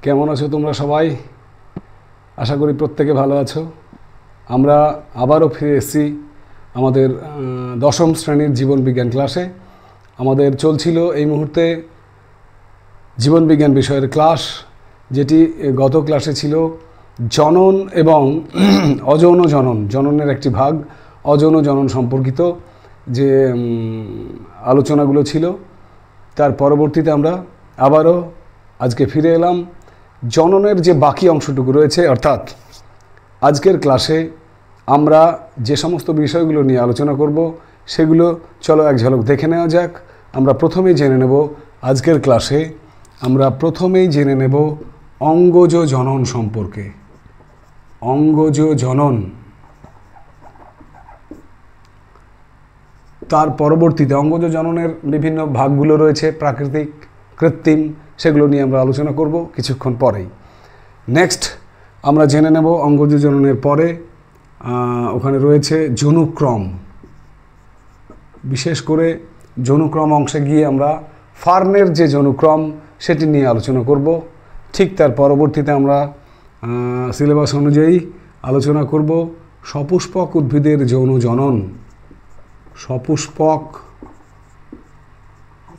কেমন আছো তোমরা সবাই? আশা করি প্রত্যেকে ভালো আছো। আমরা আবারও ফিরে এসেছি আমাদের দশম শ্রেণীর জীবনবিজ্ঞান ক্লাসে। আমাদের চলছিল এই মুহূর্তে জীবনবিজ্ঞান বিষয়ের ক্লাস, যেটি গত ক্লাসে ছিল জনন এবং অযৌন জনন, জননের একটি ভাগ, অযৌন জনন সম্পর্কিত যে আলোচনাগুলো ছিল। তার পরবর্তীতে আমরা আবারও আজকে ফিরে এলাম জননের যে বাকি অংশটুকু রয়েছে, অর্থাৎ আজকের ক্লাসে আমরা যে সমস্ত বিষয়গুলো নিয়ে আলোচনা করব সেগুলো চলো এক ঝলক দেখে নেওয়া যাক। আমরা প্রথমেই জেনে নেব আজকের ক্লাসে অঙ্গজ জনন সম্পর্কে। অঙ্গজ জনন, তার পরবর্তীতে অঙ্গজ জননের বিভিন্ন ভাগগুলো রয়েছে, প্রাকৃতিক, কৃত্রিম, সেগুলো নিয়ে আমরা আলোচনা করব কিছুক্ষণ পরেই। নেক্সট আমরা জেনে নেব অঙ্গজ জননের পরে ওখানে রয়েছে যৌনক্রম। বিশেষ করে যৌনক্রম অংশে গিয়ে আমরা ফার্নের যে যৌনক্রম সেটি নিয়ে আলোচনা করব। ঠিক তার পরবর্তীতে আমরা সিলেবাস অনুযায়ী আলোচনা করব সপুষ্পক উদ্ভিদের যৌন জনন। সপুষ্পক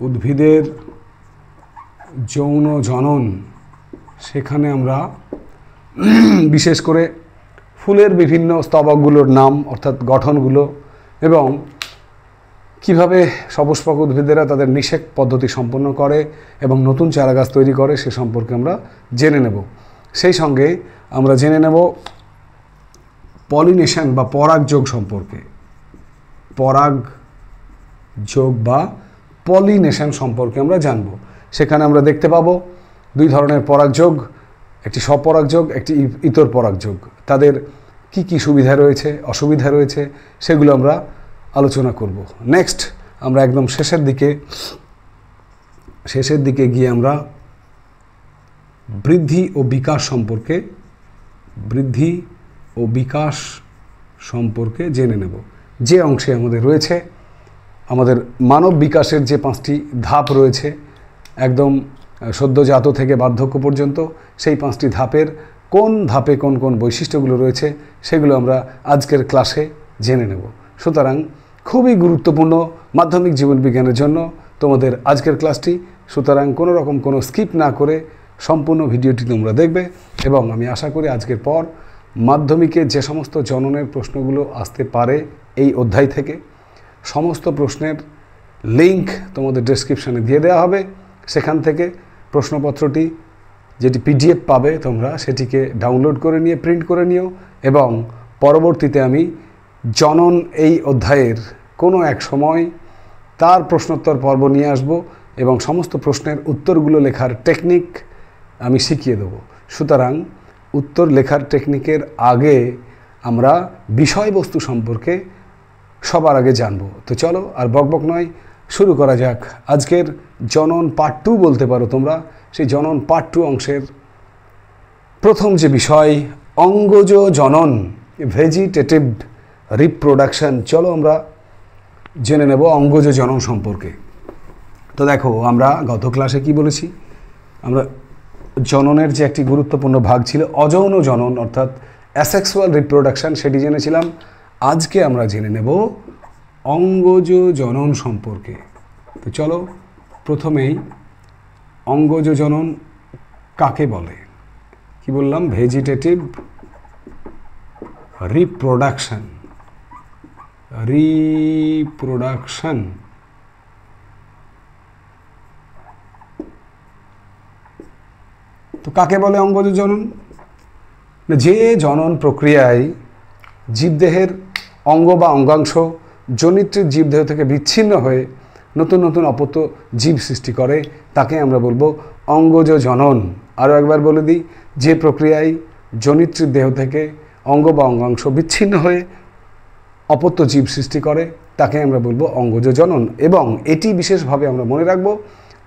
উদ্ভিদের যৌন জনন, সেখানে আমরা বিশেষ করে ফুলের বিভিন্ন স্তবকগুলোর নাম অর্থাৎ গঠনগুলো এবং কিভাবে সপুষ্পক উদ্ভিদেরা তাদের নিষেক পদ্ধতি সম্পন্ন করে এবং নতুন চারাগাছ তৈরি করে সে সম্পর্কে আমরা জেনে নেব। সেই সঙ্গে আমরা জেনে নেব পলিনেশন বা পরাগযোগ সম্পর্কে। পরাগযোগ বা পলিনেশন সম্পর্কে আমরা জানব। সেখানে আমরা দেখতে পাবো দুই ধরনের পরাগযোগ, একটি স্বপরাগযোগ, একটি ইতর পরাগযোগ। তাদের কি কি সুবিধা রয়েছে, অসুবিধা রয়েছে, সেগুলো আমরা আলোচনা করব। নেক্সট আমরা একদম শেষের দিকে গিয়ে আমরা বৃদ্ধি ও বিকাশ সম্পর্কে জেনে নেব। যে অংশে আমাদের রয়েছে আমাদের মানব বিকাশের যে 5টি ধাপ রয়েছে, একদম সদ্যজাত থেকে বার্ধক্য পর্যন্ত, সেই 5টি ধাপের কোন ধাপে কোন কোন বৈশিষ্ট্যগুলো রয়েছে সেগুলো আমরা আজকের ক্লাসে জেনে নেব। সুতরাং খুবই গুরুত্বপূর্ণ মাধ্যমিক জীবনবিজ্ঞানের জন্য তোমাদের আজকের ক্লাসটি। সুতরাং কোনো রকম কোনো স্কিপ না করে সম্পূর্ণ ভিডিওটি তোমরা দেখবে এবং আমি আশা করি আজকের পর মাধ্যমিকে যে সমস্ত জননের প্রশ্নগুলো আসতে পারে এই অধ্যায় থেকে, সমস্ত প্রশ্নের লিঙ্ক তোমাদের ডেসক্রিপশানে দিয়ে দেওয়া হবে। সেখান থেকে প্রশ্নপত্রটি যেটি পিডিএফ পাবে তোমরা সেটিকে ডাউনলোড করে নিয়ে প্রিন্ট করে নিও এবং পরবর্তীতে আমি জনন এই অধ্যায়ের কোনো এক সময় তার প্রশ্নোত্তর পর্ব নিয়ে আসব এবং সমস্ত প্রশ্নের উত্তরগুলো লেখার টেকনিক আমি শিখিয়ে দেব। সুতরাং উত্তর লেখার টেকনিকের আগে আমরা বিষয়বস্তু সম্পর্কে সবার আগে জানব। তো চলো আর বকবক নয়, শুরু করা যাক আজকের জনন পার্ট 2 বলতে পারো তোমরা। সেই জনন পার্ট 2 অংশের প্রথম যে বিষয় অঙ্গজ জনন, ভেজিটেটিভ রিপ্রোডাকশন। চলো আমরা জেনে নেব অঙ্গজ জনন সম্পর্কে। তো দেখো, আমরা গত ক্লাসে কি বলেছি, আমরা জননের যে একটি গুরুত্বপূর্ণ ভাগ ছিল অযৌন জনন অর্থাৎ অ্যাসেক্সুয়াল রিপ্রোডাকশন, সেটি জেনেছিলাম। আজকে আমরা জেনে নেব অঙ্গজ জনন সম্পর্কে। তো চলো প্রথমেই অঙ্গজ জনন কাকে বলে? কি বললাম? Vegetative reproduction. তো কাকে বলে অঙ্গজ জনন? যে জনন প্রক্রিয়ায় জীবদেহের অঙ্গ বা অঙ্গাংশ জনিত্রের জীবদেহ থেকে বিচ্ছিন্ন হয়ে নতুন নতুন অপত্য জীব সৃষ্টি করে তাকে আমরা বলবো অঙ্গজ জনন। আরও একবার বলে দিই, যে প্রক্রিয়ায় জনিত্রের দেহ থেকে অঙ্গ বা অঙ্গাংশ বিচ্ছিন্ন হয়ে অপত্য জীব সৃষ্টি করে তাকে আমরা বলবো অঙ্গজ জনন। এবং এটি বিশেষভাবে আমরা মনে রাখবো,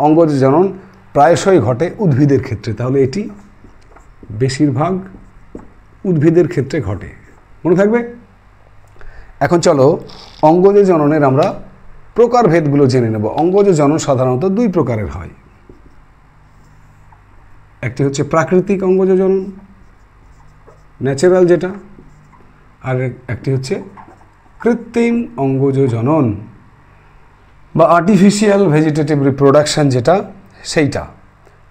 অঙ্গজ জনন প্রায়শই ঘটে উদ্ভিদের ক্ষেত্রে। তাহলে এটি বেশিরভাগ উদ্ভিদের ক্ষেত্রে ঘটে, মনে থাকবে। এখন চলো অঙ্গজ জননের আমরা প্রকারভেদগুলো জেনে নেব। অঙ্গজ জনন সাধারণত 2 প্রকারের হয়। একটি হচ্ছে প্রাকৃতিক অঙ্গজ জনন, ন্যাচারাল যেটা, আর একটি হচ্ছে কৃত্রিম অঙ্গজ জনন বা আর্টিফিশিয়াল ভেজিটেটিভ রিপ্রোডাকশন যেটা, সেইটা।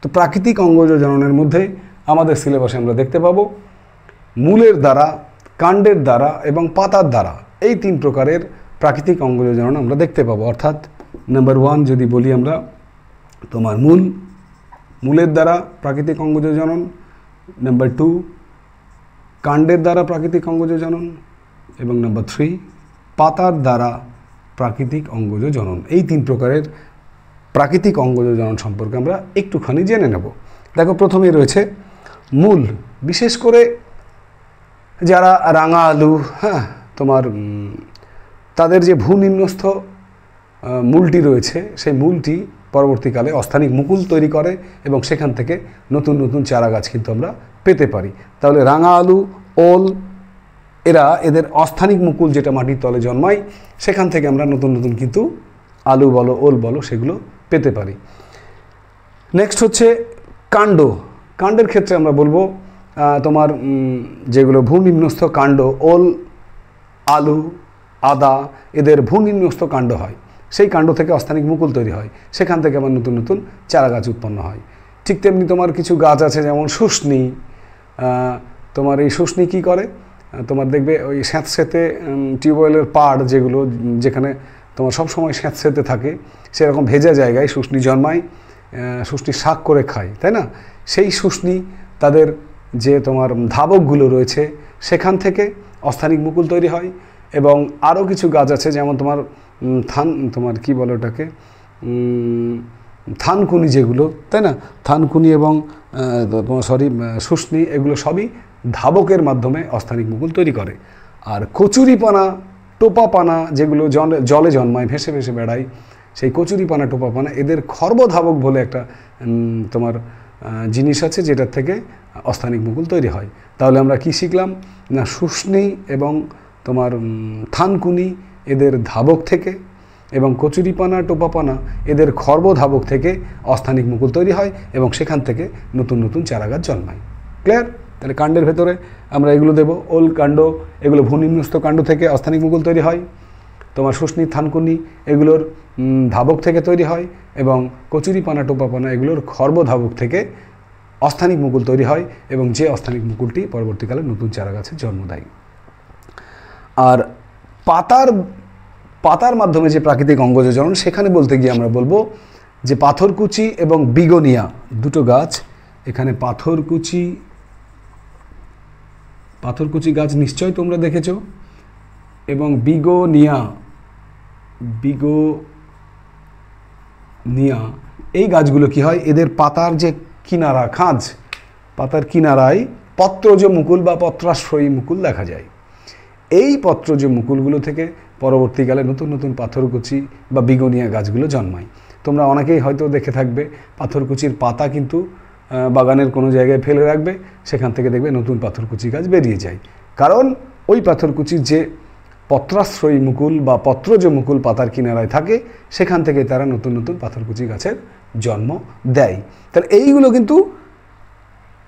তো প্রাকৃতিক অঙ্গজ জননের মধ্যে আমাদের সিলেবাসে আমরা দেখতে পাবো মূলের দ্বারা, কাণ্ডের দ্বারা এবং পাতার দ্বারা, এই 3 প্রকারের প্রাকৃতিক অঙ্গজ জনন আমরা দেখতে পাবো। অর্থাৎ নাম্বার 1 যদি বলি আমরা, তোমার মূলের দ্বারা প্রাকৃতিক অঙ্গজ জনন, নাম্বার 2 কাণ্ডের দ্বারা প্রাকৃতিক অঙ্গজ জনন, এবং নাম্বার 3 পাতার দ্বারা প্রাকৃতিক অঙ্গজ জনন। এই 3 প্রকারের প্রাকৃতিক অঙ্গজ জনন সম্পর্কে আমরা একটুখানি জেনে নেব। দেখো, প্রথমেই রয়েছে মূল। বিশেষ করে যারা রাঙা আলু, হ্যাঁ, তোমার তাদের যে ভূনিম্নস্থ মূলটি রয়েছে, সেই মূলটি পরবর্তীকালে অস্থানিক মুকুল তৈরি করে এবং সেখান থেকে নতুন নতুন চারা গাছ কিন্তু আমরা পেতে পারি। তাহলে রাঙা আলু, ওল, এদের অস্থানিক মুকুল যেটা মাটির তলে জন্মায়, সেখান থেকে আমরা নতুন নতুন কিন্তু আলু বলো, ওল বলো, সেগুলো পেতে পারি। নেক্সট হচ্ছে কাণ্ড। কাণ্ডের ক্ষেত্রে আমরা বলবো তোমার যেগুলো ভূনিম্নস্থ কাণ্ড, ওল, আলু, আদা, এদের ভূনিম্নস্থ কাণ্ড হয়, সেই কাণ্ড থেকে অস্থানিক মুকুল তৈরি হয়, সেখান থেকে আবার নতুন নতুন চারা গাছ উৎপন্ন হয়। ঠিক তেমনি তোমার কিছু গাছ আছে যেমন শুষ্নি। তোমার এই শুষ্নি কী করে, তোমার দেখবে ওই স্যাঁতস্যাঁতে টিউবওয়েলের পাড় যেগুলো, যেখানে তোমার সবসময় স্যাঁতস্যাঁতে থাকে, সেরকম ভেজা জায়গায় শুষ্নি জন্মায়, শুষ্নি শাক করে খায়, তাই না? সেই শুষ্নি তাদের যে তোমার ধাবকগুলো রয়েছে, সেখান থেকে অস্থানিক মুকুল তৈরি হয়। এবং আরও কিছু গাছ আছে যেমন তোমার তোমার কি বলে ওটাকে, থানকুনি যেগুলো, তাই না? থানকুনি এবং তোমার শুষ্নি, এগুলো সবই ধাবকের মাধ্যমে অস্থানিক মুকুল তৈরি করে। আর কচুরিপানা, টোপাপানা যেগুলো জলে জন্মায়, ভেসে ভেসে বেড়ায়, সেই কচুরিপানা, টোপাপানা, এদের খর্বধাবক বলে একটা তোমার জিনিস আছে, যেটার থেকে অস্থানিক মুকুল তৈরি হয়। তাহলে আমরা কি শিখলাম না, শুষ্নি এবং তোমার থানকুনি এদের ধাবক থেকে, এবং কচুরিপানা, টোপাপানা এদের খর্বধাবক থেকে অস্থানিক মুকুল তৈরি হয় এবং সেখান থেকে নতুন নতুন চারা গাছ জন্মায়। ক্লিয়ার? তাহলে কাণ্ডের ভেতরে আমরা এগুলো দেবো। ওল কাণ্ড, এগুলো ভূনিম্নস্থ কাণ্ড থেকে অস্থানিক মুকুল তৈরি হয়। তোমার শুষ্নি, থানকুনি এগুলোর ধাবক থেকে তৈরি হয়, এবং কচুরিপানা, টোপাপানা এগুলোর খর্বধাবক থেকে অস্থানিক মুকুল তৈরি হয়, এবং যে অস্থানিক মুকুলটি পরবর্তীকালে নতুন চারা গাছের জন্ম দেয়। আর পাতার মাধ্যমে যে প্রাকৃতিক অঙ্গজ জনন, সেখানে বলতে গিয়ে আমরা বলবো যে পাথরকুচি এবং বিগোনিয়া দুটো গাছ। এখানে পাথরকুচি গাছ নিশ্চয় তোমরা দেখেছো, এবং বিগোনিয়া এই গাছগুলো কি হয়, এদের পাতার যে কিনারা, খাঁজ, পাতার কিনারায় পত্রজ মুকুল বা পত্রাশ্রয়ী মুকুল দেখা যায়। এই পত্রজ মুকুলগুলো থেকে পরবর্তীকালে নতুন নতুন পাথরকুচি বা বিগোনিয়া গাছগুলো জন্মায়। তোমরা অনেকেই হয়তো দেখে থাকবে পাথরকুচির পাতা কিন্তু বাগানের কোনো জায়গায় ফেলে রাখবে, সেখান থেকে দেখবে নতুন পাথরকুচি গাছ বেরিয়ে যায়। কারণ ওই পাথরকুচির যে পত্রাশ্রয়ী মুকুল বা পত্রজ মুকুল পাতার কিনারায় থাকে, সেখান থেকে তারা নতুন নতুন পাথরকুচি গাছের জন্ম দেয়। তাহলে এইগুলো কিন্তু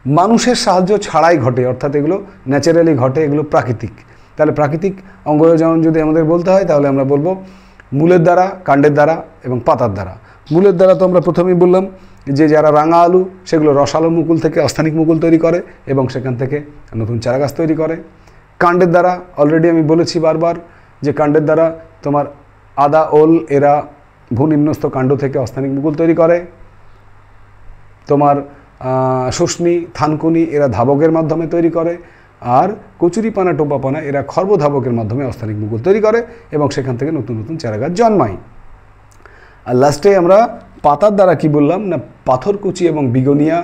মানুষের সাহায্য ছাড়াই ঘটে, অর্থাৎ এগুলো ন্যাচারালি ঘটে, এগুলো প্রাকৃতিক। তাহলে প্রাকৃতিক অঙ্গজ জনন যদি আমাদের বলতে হয়, তাহলে আমরা বলবো মূলের দ্বারা, কাণ্ডের দ্বারা এবং পাতার দ্বারা। মূলের দ্বারা তো আমরা প্রথমেই বললাম যে যারা রাঙা আলু, সেগুলো রসালো মুকুল থেকে অস্থানিক মুকুল তৈরি করে এবং সেখান থেকে নতুন চারা গাছ তৈরি করে। কাণ্ডের দ্বারা অলরেডি আমি বলেছি বারবার যে কাণ্ডের দ্বারা তোমার আদা, ওল এরা ভূনিম্নস্থ কাণ্ড থেকে অস্থানিক মুকুল তৈরি করে। তোমার শুষ্নি, থানকুনি এরা ধাবকের মাধ্যমে তৈরি করে। আর কচুরিপানা, টোপাপানা এরা খর্বধাবকের মাধ্যমে অস্থানিক মুকুল তৈরি করে এবং সেখান থেকে নতুন নতুন চারা গাছ জন্মায়। আর লাস্টে আমরা পাতার দ্বারা কি বললাম না, পাথরকুচি এবং বিগোনিয়া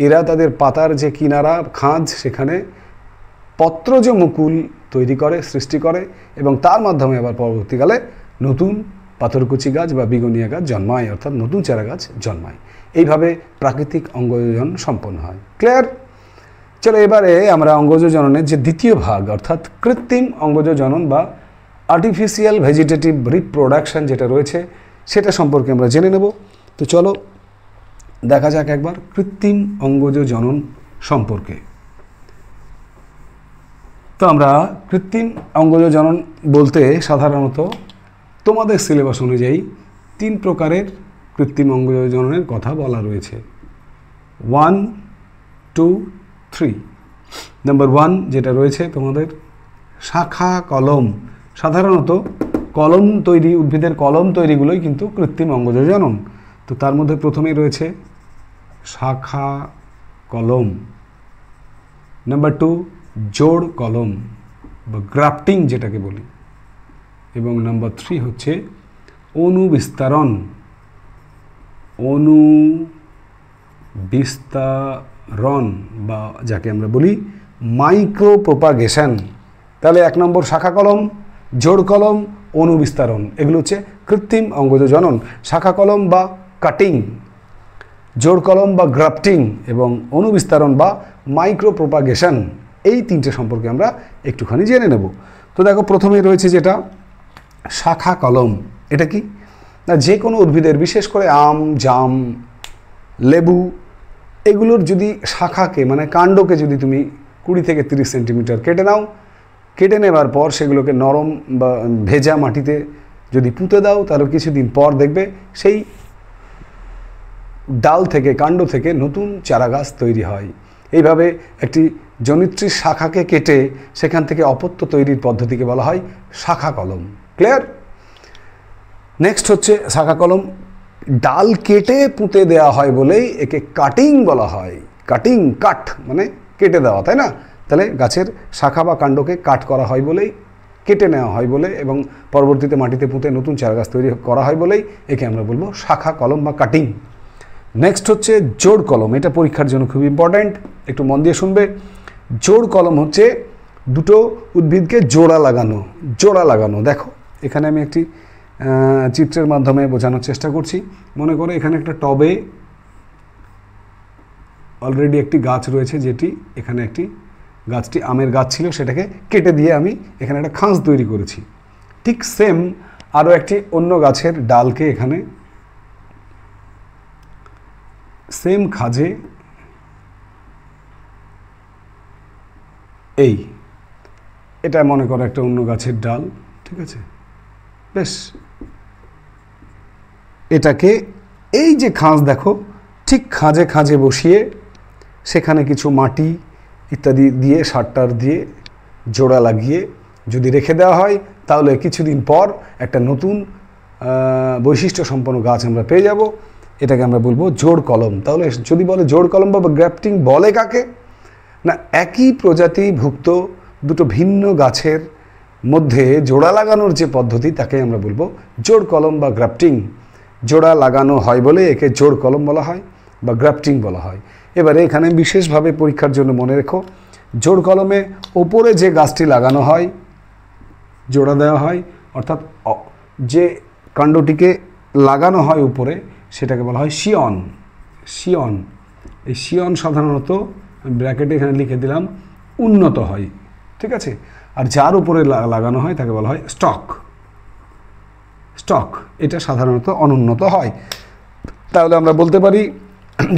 এরা তাদের পাতার যে কিনারা, খাঁজ, সেখানে পত্রজ মুকুল তৈরি করে, সৃষ্টি করে এবং তার মাধ্যমে আবার পরবর্তীকালে নতুন পাথরকুচি গাছ বা বিগোনিয়া গাছ জন্মায়, অর্থাৎ নতুন চারা গাছ জন্মায়। এইভাবে প্রাকৃতিক অঙ্গজন সম্পন্ন হয়। ক্লিয়ার? চলো এবারে আমরা অঙ্গজ জননের যে দ্বিতীয় ভাগ, অর্থাৎ কৃত্রিম অঙ্গজ জনন বা আর্টিফিশিয়াল ভেজিটেটিভ রিপ্রোডাকশন যেটা রয়েছে, সেটা সম্পর্কে আমরা জেনে নেব। তো চলো দেখা যাক একবার কৃত্রিম অঙ্গজ জনন সম্পর্কে। তো আমরা কৃত্রিম অঙ্গজ জনন বলতে সাধারণত তোমাদের সিলেবাস অনুযায়ী 3 প্রকারের কৃত্রিম অঙ্গজ জননের কথা বলা রয়েছে। 1, 2, 3। নাম্বার 1 যেটা রয়েছে তোমাদের শাখা কলম। সাধারণত কলম তৈরি, উদ্ভিদের কলম তৈরিগুলোই কিন্তু কৃত্রিম অঙ্গজ জনন। তো তার মধ্যে প্রথমেই রয়েছে শাখা কলম। নাম্বার 2 জোড় কলম বা গ্রাফটিং যেটাকে বলি। এবং নাম্বার 3 হচ্ছে অনুবিস্তারণ। অনুবিস্তারণ বা যাকে আমরা বলি মাইক্রো প্রোপাগেশন। তাহলে 1 নম্বর শাখা কলম, জোড় কলম, অনুবিস্তারণ, এগুলো হচ্ছে কৃত্রিম অঙ্গজ জনন। শাখা কলম বা কাটিং, জোড় কলম বা গ্রাফটিং এবং অনুবিস্তারণ বা মাইক্রো প্রোপাগেশন, এই 3টে সম্পর্কে আমরা একটুখানি জেনে নেব। তো দেখো প্রথমেই রয়েছে যেটা শাখা কলম। এটা কি না, যে কোনো উদ্ভিদের, বিশেষ করে আম, জাম, লেবু, এগুলোর যদি শাখাকে মানে কাণ্ডকে যদি তুমি 20 থেকে 30 সেন্টিমিটার কেটে নাও, কেটে নেবার পর সেগুলোকে নরম বা ভেজা মাটিতে যদি পুঁতে দাও, তাহলে কিছুদিন পর দেখবে সেই ডাল থেকে, কাণ্ড থেকে নতুন চারা গাছ তৈরি হয়। এইভাবে একটি জনিত্রীর শাখাকে কেটে সেখান থেকে অপত্য তৈরির পদ্ধতিকে বলা হয় শাখা কলম। ক্লিয়ার? নেক্সট হচ্ছে শাখা কলম ডাল কেটে পুঁতে দেওয়া হয় বলেই একে কাটিং বলা হয়। কাটিং, কাট মানে কেটে দেওয়া, তাই না? তাহলে গাছের শাখা বা কাণ্ডকে কাট করা হয় বলেই, কেটে নেওয়া হয় বলে এবং পরবর্তীতে মাটিতে পুঁতে নতুন চারা গাছ তৈরি করা হয় বলেই একে আমরা বলবো শাখা কলম বা কাটিং। নেক্সট হচ্ছে জোড় কলম। এটা পরীক্ষার জন্য খুব ইম্পর্ট্যান্ট, একটু মন দিয়ে শুনবে। জোড় কলম হচ্ছে দুটো উদ্ভিদকে জোড়া লাগানো। জোড়া লাগানো, দেখো এখানে আমি একটি চিত্রের মাধ্যমে বোঝানোর চেষ্টা করছি। মনে করো এখানে একটা টবে অলরেডি একটি গাছ রয়েছে, যেটি এখানে একটি গাছটি আমের গাছ ছিল, সেটাকে কেটে দিয়ে আমি এখানে একটা খাঁজ তৈরি করেছি। ঠিক সেম আরও একটি অন্য গাছের ডালকে এখানে সেম খাঁজে এটা মনে করো একটা অন্য গাছের ডাল, ঠিক আছে? বেশ, এটাকে এই যে খাঁজ দেখো, ঠিক খাঁজে খাঁজে বসিয়ে সেখানে কিছু মাটি ইত্যাদি দিয়ে, সার দিয়ে জোড়া লাগিয়ে যদি রেখে দেওয়া হয়, তাহলে কিছুদিন পর একটা নতুন বৈশিষ্ট্য সম্পন্ন গাছ আমরা পেয়ে যাব। এটাকে আমরা বলবো জোড় কলম। তাহলে যদি বলে জোড় কলম বা গ্রাফটিং বলে কাকে না, একই প্রজাতিভুক্ত দুটো ভিন্ন গাছের মধ্যে জোড়া লাগানোর যে পদ্ধতি, তাকে আমরা বলবো জোড় কলম বা গ্রাফটিং। জোড়া লাগানো হয় বলে একে জোড় কলম বলা হয় বা গ্রাফটিং বলা হয়। এবারে এখানে বিশেষভাবে পরীক্ষার জন্য মনে রেখো, জোড় কলমে ওপরে যে গাছটি লাগানো হয়, জোড়া দেওয়া হয়, অর্থাৎ যে কাণ্ডটিকে লাগানো হয় উপরে, সেটাকে বলা হয় শিয়ন। শিয়ন, এই শিয়ন সাধারণত ব্র্যাকেটে এখানে লিখে দিলাম উন্নত হয়, ঠিক আছে? আর যার উপরে লাগানো হয় তাকে বলা হয় স্টক। স্টক এটা সাধারণত অনুন্নত হয়। তাহলে আমরা বলতে পারি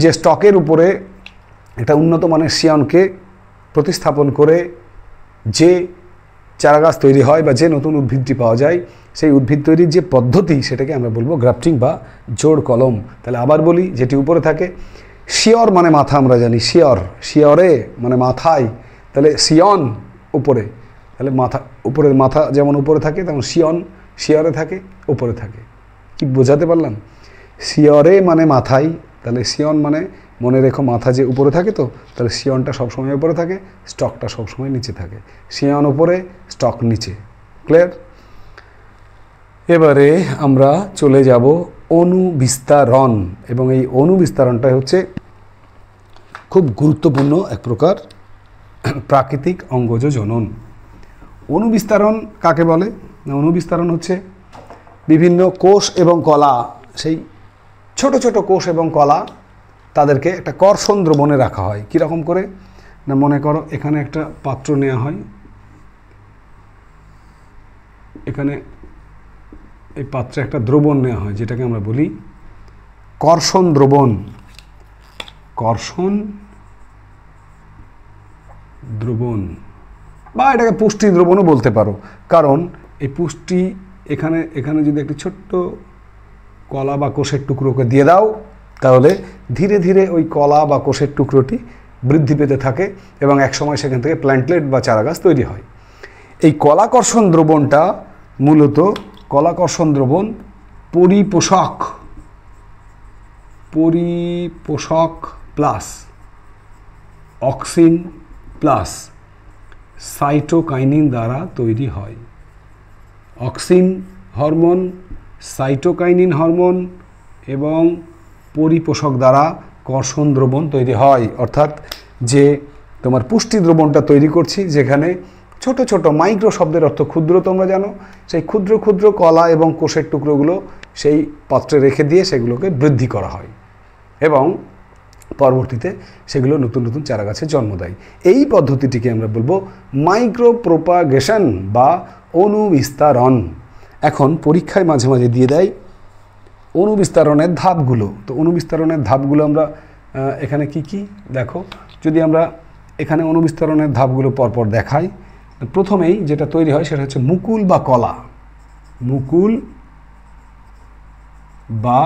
যে স্টকের উপরে একটা উন্নত মানের শিয়নকে প্রতিস্থাপন করে যে চারাগাছ তৈরি হয় বা যে নতুন উদ্ভিদটি পাওয়া যায়, সেই উদ্ভিদ তৈরির যে পদ্ধতি, সেটাকে আমরা বলবো গ্রাফটিং বা জোড় কলম। তাহলে আবার বলি, যেটি উপরে থাকে, শিয়র মানে মাথা, আমরা জানি শিয়র, শিয়রে মানে মাথায়, তাহলে শিয়ন উপরে, তাহলে মাথা, উপরের মাথা যেমন উপরে থাকে, তেমন শিয়ন শিয়রে থাকে, উপরে থাকে। কি বোঝাতে পারলাম? শিয়রে মানে মাথায়, তাহলে শিয়ন মানে মনে রেখো মাথা যে উপরে থাকে, তো তাহলে শিয়নটা সবসময় উপরে থাকে, স্টকটা সবসময় নিচে থাকে। শিয়ন উপরে, স্টক নিচে। ক্লিয়ার? এবারে আমরা চলে যাব অনুবিস্তারণ, এবং এই অনুবিস্তারণটাই হচ্ছে খুব গুরুত্বপূর্ণ এক প্রকার প্রাকৃতিক অঙ্গজ জনন। অনুবিস্তারণ কাকে বলে না, অনুবিস্তারণ হচ্ছে বিভিন্ন কোষ এবং কলা, সেই ছোট ছোট কোষ এবং কলা, তাদেরকে একটা কর্ষণ দ্রবণে রাখা হয়। কীরকম করে না, মনে করো এখানে একটা পাত্র নেওয়া হয়, এখানে এই পাত্রে একটা দ্রবণ নেওয়া হয়, যেটাকে আমরা বলি কর্ষণ দ্রবণ। কর্ষণ দ্রবণ, বা এটাকে পুষ্টি দ্রবণও বলতে পারো, কারণ এই পুষ্টি এখানে এখানে যদি একটি ছোট্ট কলা বা কোষের টুকরোকে দিয়ে দাও, তাহলে ধীরে ধীরে ওই কলা বা কোষের টুকরোটি বৃদ্ধি পেতে থাকে এবং একসময় সেখান থেকে প্ল্যান্টলেট বা চারাগাছ তৈরি হয়। এই কলাকর্ষণ দ্রবণটা মূলত কলাকর্ষণ দ্রবণ পরিপোষক প্লাস অক্সিন প্লাস সাইটোকাইনিন দ্বারা তৈরি হয়। অক্সিন হরমোন, সাইটোকাইনিন হরমোন এবং পরিপোষক দ্বারা কর্ষণ দ্রবণ তৈরি হয়। অর্থাৎ যে তোমার পুষ্টি দ্রবণটা তৈরি করছি, যেখানে ছোট ছোট মাইক্রো শব্দের অর্থ ক্ষুদ্র, তোমরা জানো, সেই ক্ষুদ্র ক্ষুদ্র কলা এবং কোষের টুকরোগুলো সেই পাত্রে রেখে দিয়ে সেগুলোকে বৃদ্ধি করা হয় এবং পরবর্তীতে সেগুলো নতুন নতুন চারাগাছের জন্ম দেয়। এই পদ্ধতিটিকে আমরা বলবো মাইক্রো প্রোপাগেশন বা অনুবিস্তারণ। এখন পরীক্ষায় মাঝে মাঝে দিয়ে দেয় অনুবিস্তারণের ধাপগুলো। তো অনুবিস্তারণের ধাপগুলো আমরা এখানে কি কি দেখো, যদি আমরা এখানে অনুবিস্তারণের ধাপগুলো পরপর দেখাই, প্রথমেই যেটা তৈরি হয় সেটা হচ্ছে মুকুল বা কলা। মুকুল বা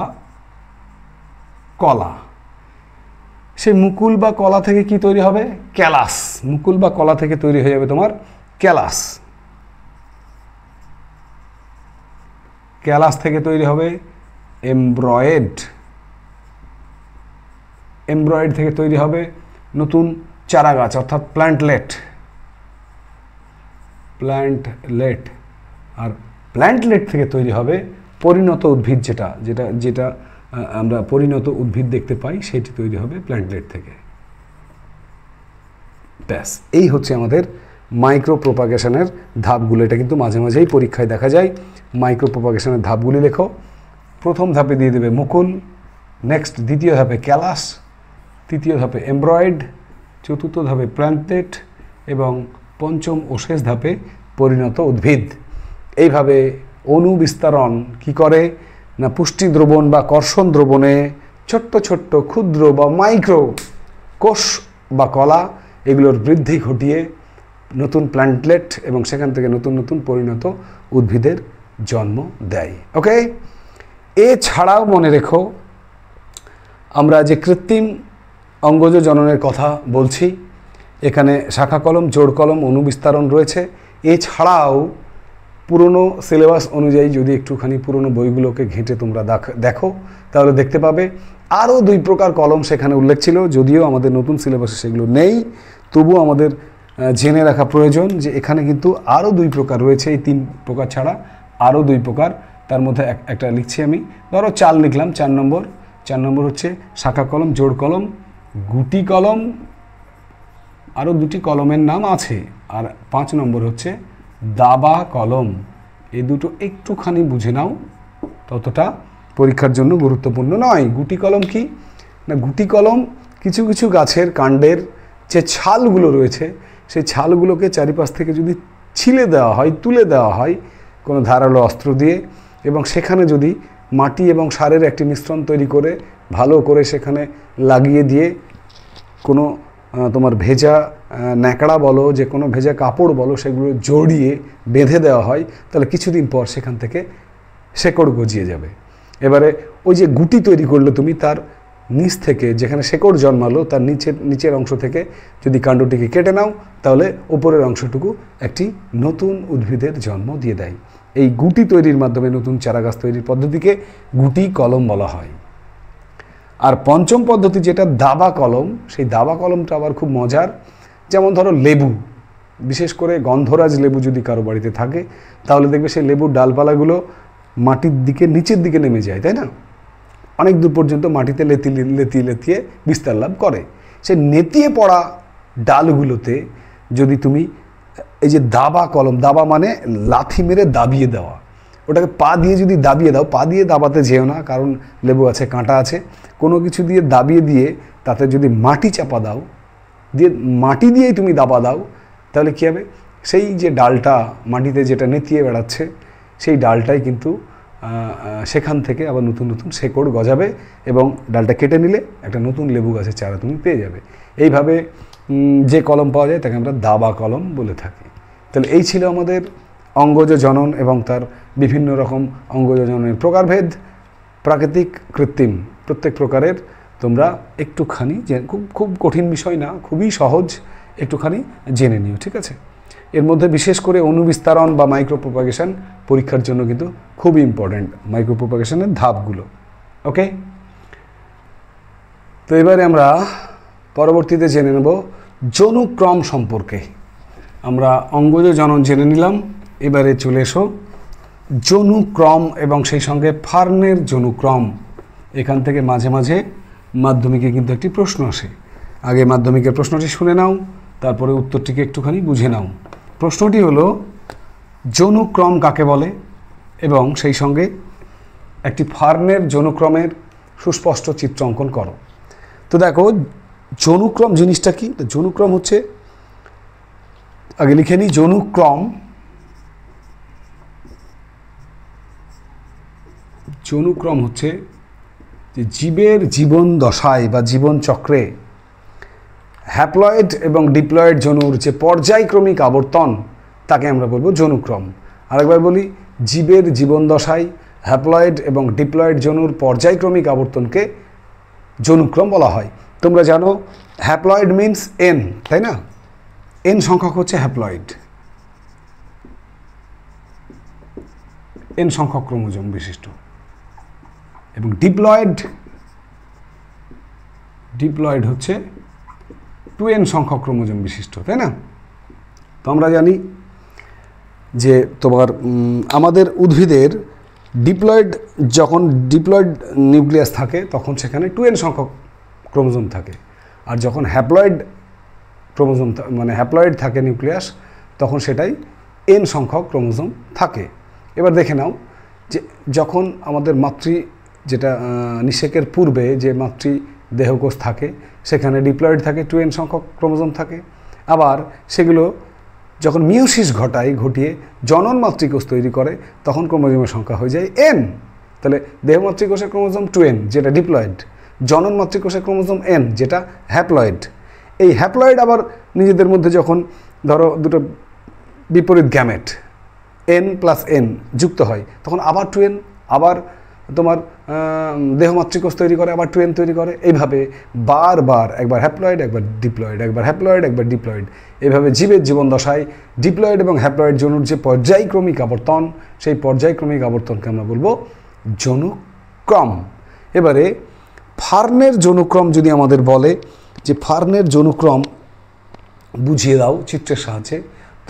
কলা, সেই মুকুল বা কলা থেকে কি তৈরি হবে? ক্যালাস। মুকুল বা কলা থেকে তৈরি হয়ে যাবে তোমার ক্যালাস। ক্যালাস থেকে তৈরি হবে এমব্রয়েড। এমব্রয়েড থেকে তৈরি হবে নতুন চারাগাছ অর্থাৎ প্ল্যান্টলেট। প্ল্যান্টলেট আর প্ল্যান্টলেট থেকে তৈরি হবে পরিণত উদ্ভিদ, যেটা যেটা যেটা আমরা পরিণত উদ্ভিদ দেখতে পাই, সেটি তৈরি হবে প্ল্যান্টলেট থেকে। ব্যাস, এই হচ্ছে আমাদের মাইক্রো প্রোপাগেশনের ধাপগুলো। এটা কিন্তু মাঝে মাঝেই পরীক্ষায় দেখা যায়। মাইক্রো প্রোপাগেশনের ধাপগুলি লেখো। প্রথম ধাপে দিয়ে দেবে মুকুল, নেক্সট দ্বিতীয় ধাপে ক্যালাস, তৃতীয় ধাপে এমব্রয়েড, চতুর্থ ধাপে প্ল্যান্টলেট এবং পঞ্চম ও শেষ ধাপে পরিণত উদ্ভিদ। এইভাবে অনুবিস্তারণ কি করে না, পুষ্টি দ্রবণ বা কর্ষণ দ্রবণে ছোট্ট ছোট্ট ক্ষুদ্র বা মাইক্রো কোষ বা কলা এগুলোর বৃদ্ধি ঘটিয়ে নতুন প্ল্যান্টলেট এবং সেখান থেকে নতুন নতুন পরিণত উদ্ভিদের জন্ম দেয়। ওকে, এছাড়াও মনে রেখো, আমরা যে কৃত্রিম অঙ্গজ জননের কথা বলছি, এখানে শাখা কলম, জোড় কলম, অনুবিস্তারণ রয়েছে। এছাড়াও পুরনো সিলেবাস অনুযায়ী যদি একটুখানি পুরনো বইগুলোকে ঘেঁটে তোমরা দেখো, তাহলে দেখতে পাবে আরও 2 প্রকার কলম সেখানে উল্লেখ ছিল। যদিও আমাদের নতুন সিলেবাসে সেগুলো নেই, তবুও আমাদের জেনে রাখা প্রয়োজন যে এখানে কিন্তু আরও 2 প্রকার রয়েছে। এই 3 প্রকার ছাড়া আরও 2 প্রকার, তার মধ্যে একটা লিখছি আমি। ধরো 4 লিখলাম, 4 নম্বর হচ্ছে শাখা কলম, জোড় কলম, গুটি কলম, আরও 2টি কলমের নাম আছে। আর 5 নম্বর হচ্ছে দাবা কলম। এই দুটো একটুখানি বুঝে নাও, ততটা পরীক্ষার জন্য গুরুত্বপূর্ণ নয়। গুটি কলম কি না, গুটি কলম কিছু কিছু গাছের কাণ্ডের যে ছালগুলো রয়েছে, সেই ছালগুলোকে চারিপাশ থেকে যদি ছিলে দেওয়া হয়, তুলে দেওয়া হয় কোনো ধারালো অস্ত্র দিয়ে, এবং সেখানে যদি মাটি এবং সারের একটি মিশ্রণ তৈরি করে ভালো করে সেখানে লাগিয়ে দিয়ে কোনো তোমার ভেজা ন্যাকড়া বলো, যে কোনো ভেজা কাপড় বলো, সেগুলো জড়িয়ে বেঁধে দেওয়া হয়, তাহলে কিছুদিন পর সেখান থেকে শেকড় গজিয়ে যাবে। এবারে ওই যে গুটি তৈরি করলে তুমি, তার নিচ থেকে যেখানে শেকড় জন্মালো তার নিচের অংশ থেকে যদি কাণ্ডটিকে কেটে নাও, তাহলে ওপরের অংশটুকু একটি নতুন উদ্ভিদের জন্ম দিয়ে দেয়। এই গুটি তৈরির মাধ্যমে নতুন চারাগাছ তৈরির পদ্ধতিকে গুটি কলম বলা হয়। আর পঞ্চম পদ্ধতি যেটা দাবা কলম, সেই দাবা কলমটা আবার খুব মজার। যেমন ধরো লেবু, বিশেষ করে গন্ধরাজ লেবু যদি কারো বাড়িতে থাকে, তাহলে দেখবে সেই লেবুর ডালপালাগুলো মাটির দিকে নিচের দিকে নেমে যায়, তাই না? অনেক দূর পর্যন্ত মাটিতে লেতিয়ে বিস্তার লাভ করে। সেই নেতিয়ে পড়া ডালগুলোতে যদি তুমি এই যে দাবা কলম, দাবা মানে লাথি মেরে দাবিয়ে দেওয়া, ওটাকে পা দিয়ে যদি দাবিয়ে দাও, পা দিয়ে দাবাতে যেও না, কারণ লেবু আছে, কাঁটা আছে, কোনো কিছু দিয়ে দাবিয়ে দিয়ে তাতে যদি মাটি চাপা দাও, দিয়ে মাটি দিয়েই তুমি দাবা দাও, তাহলে কী হবে? সেই যে ডালটা মাটিতে যেটা নেতিয়ে বেড়াচ্ছে, সেই ডালটাই কিন্তু সেখান থেকে আবার নতুন নতুন শেকড় গজাবে এবং ডালটা কেটে নিলে একটা নতুন লেবু গাছের চারা তুমি পেয়ে যাবে। এইভাবে যে কলম পাওয়া যায় তাকে আমরা দাবা কলম বলে থাকি। তাহলে এই ছিল আমাদের অঙ্গজ জনন এবং তার বিভিন্ন রকম অঙ্গজ জননের প্রকারভেদ, প্রাকৃতিক, কৃত্রিম, প্রত্যেক প্রকারের তোমরা একটুখানি, খুব খুব কঠিন বিষয় না, খুবই সহজ, একটুখানি জেনে নিও, ঠিক আছে। এর মধ্যে বিশেষ করে অণুবিস্তারণ বা মাইক্রোপ্রোপাগেশন পরীক্ষার জন্য কিন্তু খুবই ইম্পর্ট্যান্ট, মাইক্রোপ্রোপাগেশনের ধাপগুলো। ওকে, তো এবারে আমরা পরবর্তীতে জেনে নেব যৌনুক্রম সম্পর্কে। আমরা অঙ্গজ জনন জেনে নিলাম, এবারে চলে এসো যৌনুক্রম এবং সেই সঙ্গে ফার্নের যৌনুক্রম। এখান থেকে মাঝে মাঝে মাধ্যমিকে কিন্তু একটি প্রশ্ন আসে। আগে মাধ্যমিকের প্রশ্নটি শুনে নাও, তারপরে উত্তরটিকে একটুখানি বুঝে নাও। প্রশ্নটি হলো যৌনুক্রম কাকে বলে এবং সেই সঙ্গে একটি ফার্নের যৌনুক্রমের সুস্পষ্ট চিত্র অঙ্কন করো। তো দেখো যৌনুক্রম জিনিসটা কি? যৌনুক্রম হচ্ছে, আগে লিখে নিই, যৌনুক্রম হচ্ছে যে জীবের জীবন দশায় বা জীবন চক্রে হ্যাপ্লয়েড এবং ডিপ্লয়েড যৌনুর যে পর্যায়ক্রমিক আবর্তন তাকে আমরা বলবো যৌনুক্রম। আরেকবার বলি, জীবের জীবন দশায় হ্যাপ্লয়েড এবং ডিপ্লয়েড যৌনুর পর্যায়ক্রমিক আবর্তনকে যৌনুক্রম বলা হয়। তোমরা জানো হ্যাপ্লয়েড মিনস এন, তাই না? এন সংখ্যক হচ্ছে হ্যাপ্লয়েড, এন সংখ্যক ক্রোমোজোম বিশিষ্ট, এবং ডিপ্লয়েড হচ্ছে 2n সংখ্যক ক্রোমোজোম বিশিষ্ট, তাই না? তো আমরা জানি যে তোমার আমাদের উদ্ভিদের যখন ডিপ্লয়েড নিউক্লিয়াস থাকে তখন সেখানে 2n সংখ্যক ক্রোমোজোম থাকে, আর যখন হ্যাপ্লয়েড ক্রোমোজোম মানে হ্যাপ্লয়েড থাকে নিউক্লিয়াস তখন সেটাই n সংখ্যক ক্রোমোজোম থাকে। এবার দেখে নাও যে যখন আমাদের যেটা নিষেকের পূর্বে যে মাতৃ দেহকোষ থাকে সেখানে ডিপ্লয়েড থাকে, 2n সংখ্যক ক্রোমোজোম থাকে। আবার সেগুলো যখন মিওসিস ঘটিয়ে জনন মাতৃকোষ তৈরি করে তখন ক্রোমোজোমের সংখ্যা হয়ে যায় n। তাহলে দেহ মাতৃকোষের ক্রোমোজোম 2n যেটা ডিপ্লয়েড, জনন মাতৃকোষের ক্রোমোজোম n যেটা হ্যাপ্লয়েড। এই হ্যাপ্লয়েড আবার নিজেদের মধ্যে যখন ধরো দুটো বিপরীত গ্যামেট n+n যুক্ত হয় তখন আবার 2n, আবার তোমার দেহ মাতৃকোষ তৈরি করে, আবার 2n তৈরি করে। এইভাবে বারবার একবার হ্যাপ্লয়েড একবার ডিপ্লয়েড, একবার হ্যাপ্লয়েড একবার ডিপ্লয়েড, এইভাবে জীবের জীবন দশায় ডিপ্লয়েড এবং হ্যাপ্লয়েড যৌনুর যে পর্যায়ক্রমিক আবর্তন সেই পর্যায়ক্রমিক আবর্তনকে আমরা বলবো যৌনুক্রম। এবারে ফার্নের যৌনুক্রম যদি আমাদের বলে যে ফার্নের যৌনুক্রম বুঝিয়ে দাও চিত্রের সাহায্যে,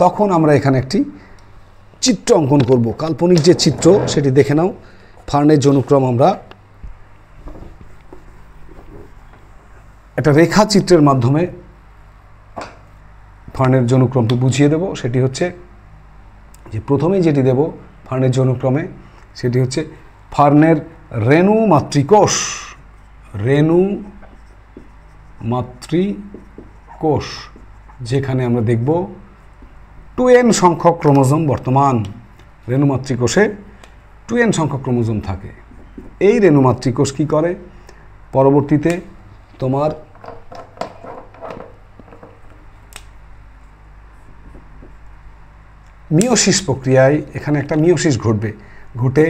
তখন আমরা এখানে একটি চিত্র অঙ্কন করব, কাল্পনিক যে চিত্র সেটি দেখে নাও। ফার্নের যৌনুক্রম আমরা একটা রেখা চিত্রের মাধ্যমে ফার্নের যৌনুক্রমটি বুঝিয়ে দেব। সেটি হচ্ছে যে প্রথমেই যেটি দেব ফার্নের যৌনুক্রমে সেটি হচ্ছে ফার্নের রেণু মাতৃকোষ, যেখানে আমরা দেখব 2n সংখ্যক ক্রোমোজোম বর্তমান। রেণু মাতৃকোষে 2n সংখ্যক ক্রোমোজোম থাকে। এই রেণু মাতৃকোষ কী করে? পরবর্তীতে তোমার মিওসিস প্রক্রিয়ায় এখানে একটা মিওসিস ঘটে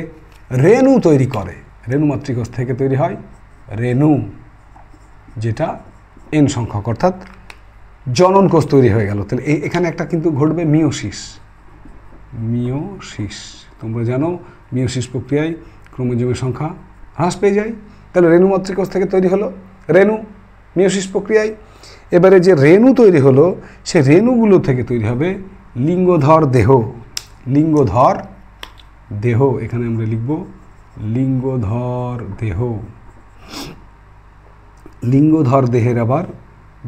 রেণু তৈরি করে। রেণু মাতৃকোষ থেকে তৈরি হয় রেণু, যেটা n সংখ্যক, অর্থাৎ জনন কোষ তৈরি হয়ে গেল। তাহলে এখানে একটা কিন্তু ঘটবে মিওসিস। তোমরা জানো মিওসিস প্রক্রিয়ায় ক্রোমোজোমের সংখ্যা হ্রাস পেয়ে যায়। তাহলে রেণু মাতৃকোষ থেকে তৈরি হলো রেণু মিওসিস প্রক্রিয়ায়। এবারে যে রেণু তৈরি হলো সেই রেণুগুলো থেকে তৈরি হবে লিঙ্গধর দেহ। এখানে আমরা লিখব লিঙ্গধর দেহের আবার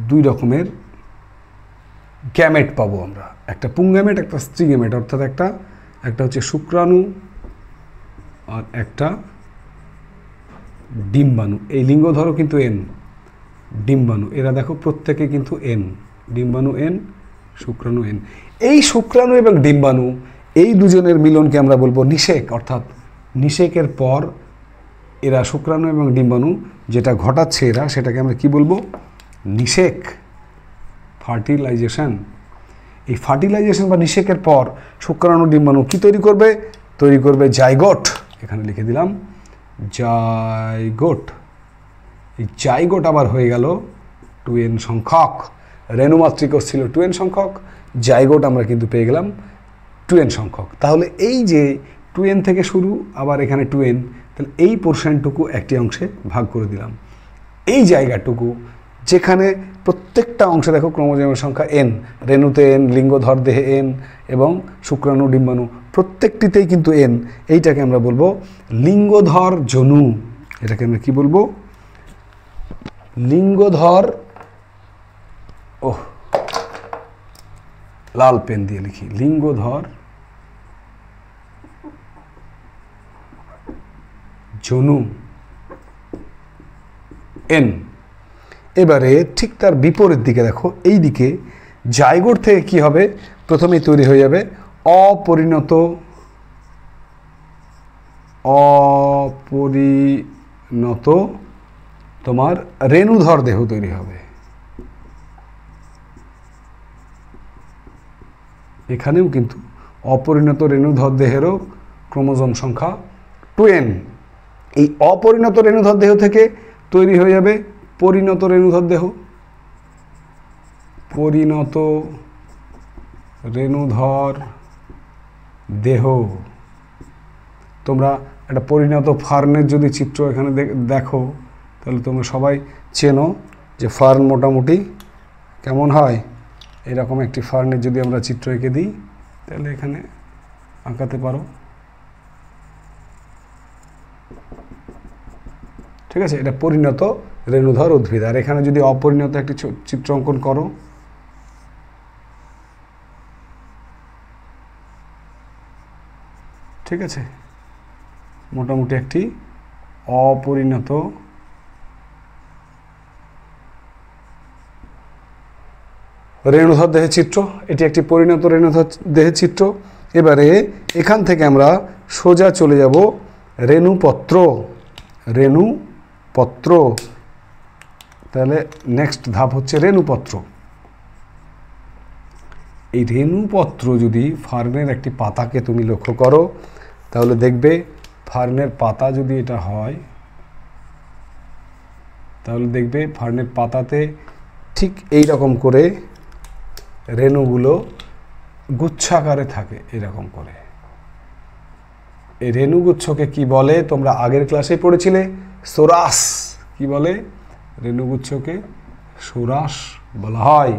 দুই রকমের গ্যামেট পাবো আমরা, একটা পুংগ্যামেট একটা স্ত্রী গ্যামেট, অর্থাৎ একটা হচ্ছে শুক্রাণু আর একটা ডিম্বাণু। এই লিঙ্গধরও কিন্তু n, ডিম্বাণু এরা দেখো প্রত্যেকে কিন্তু n, ডিম্বাণু n, শুক্রাণু n। এই শুক্রাণু এবং ডিম্বাণু এই দুজনের মিলনকে আমরা বলবো নিষেক, অর্থাৎ নিষেকের পর এরা শুক্রাণু এবং ডিম্বাণু যেটা ঘটাচ্ছে এরা, সেটাকে আমরা কি বলবো? নিষেক, ফার্টিলাইজেশন। এই ফার্টিলাইজেশন বা নিষেকের পর শুক্রাণু ডিম্বাণু কি তৈরি করবে? তৈরি করবে জাইগোট। এখানে লিখে দিলাম জাইগোট। এই জাইগোট আবার হয়ে গেল 2n সংখ্যক। রেণুমাতৃকোষ ছিল 2n সংখ্যক, জাইগোট আমরা কিন্তু পেয়ে গেলাম 2n সংখ্যক। তাহলে এই যে 2n থেকে শুরু, আবার এখানে 2n, তাহলে এই পোর্শনটুকু একটি অংশে ভাগ করে দিলাম। এই জায়গাটুকু যেখানে প্রত্যেকটা অংশে দেখো ক্রোমোজোমের সংখ্যা n, রেণুতে n, লিঙ্গধর দেহে n এবং শুক্রাণু ডিম্বাণু প্রত্যেকটিতেই কিন্তু n, এইটাকে আমরা বলবো লিঙ্গধর জনু। এটাকে আমরা কি বলবো? লিঙ্গধর, লাল পেন দিয়ে লিখি, লিঙ্গধর জনু n। এবারে ঠিক তার বিপরীত দিকে দেখো, এই দিকে জাইগোট থেকে কি হবে? প্রথমেই তৈরি হয়ে যাবে অপরিণত তোমার রেণুধর দেহ তৈরি হবে। এখানেও কিন্তু অপরিণত রেণুধর দেহেরও ক্রোমোজোম সংখ্যা 2n। এই অপরিণত রেণুধর দেহ থেকে তৈরি হয়ে যাবে পরিণত রেণুধর দেহ। পরিণত রেণুধর দেহ, তোমরা একটা পরিণত ফার্নের যদি চিত্র এখানে দেখো, তাহলে তোমরা সবাই চেনো যে ফার্ন মোটামুটি কেমন হয়। এরকম একটি ফার্নের যদি আমরা চিত্র এঁকে দিই, তাহলে এখানে আঁকাতে পারো। ঠিক আছে, এটা পরিণত রেণুধর উদ্ভিদ। আর এখানে যদি অপরিণত একটি চিত্র অঙ্কন করো, ঠিক আছে, মোটামুটি একটি অপরিণত রেণুধর দেহের চিত্র, এটি একটি পরিণত রেণুধর দেহের চিত্র। এবারে এখান থেকে আমরা সোজা চলে যাব রেণুপত্র। রেণুপত্র, তাহলে নেক্সট ধাপ হচ্ছে রেণুপত্র। এই রেণুপত্র যদি ফার্নের একটি পাতাকে তুমি লক্ষ্য করো, তাহলে দেখবে ফার্নের পাতা যদি এটা হয়, তাহলে দেখবে ফার্নের পাতাতে ঠিক এই রকম করে রেণুগুলো গুচ্ছাকারে থাকে, এরকম করে। এই রেণুগুচ্ছকে কি বলে? তোমরা আগের ক্লাসে পড়েছিলে, সোরাস। কি বলে? রেণুগুচ্ছকে সোরাস বলা হয়।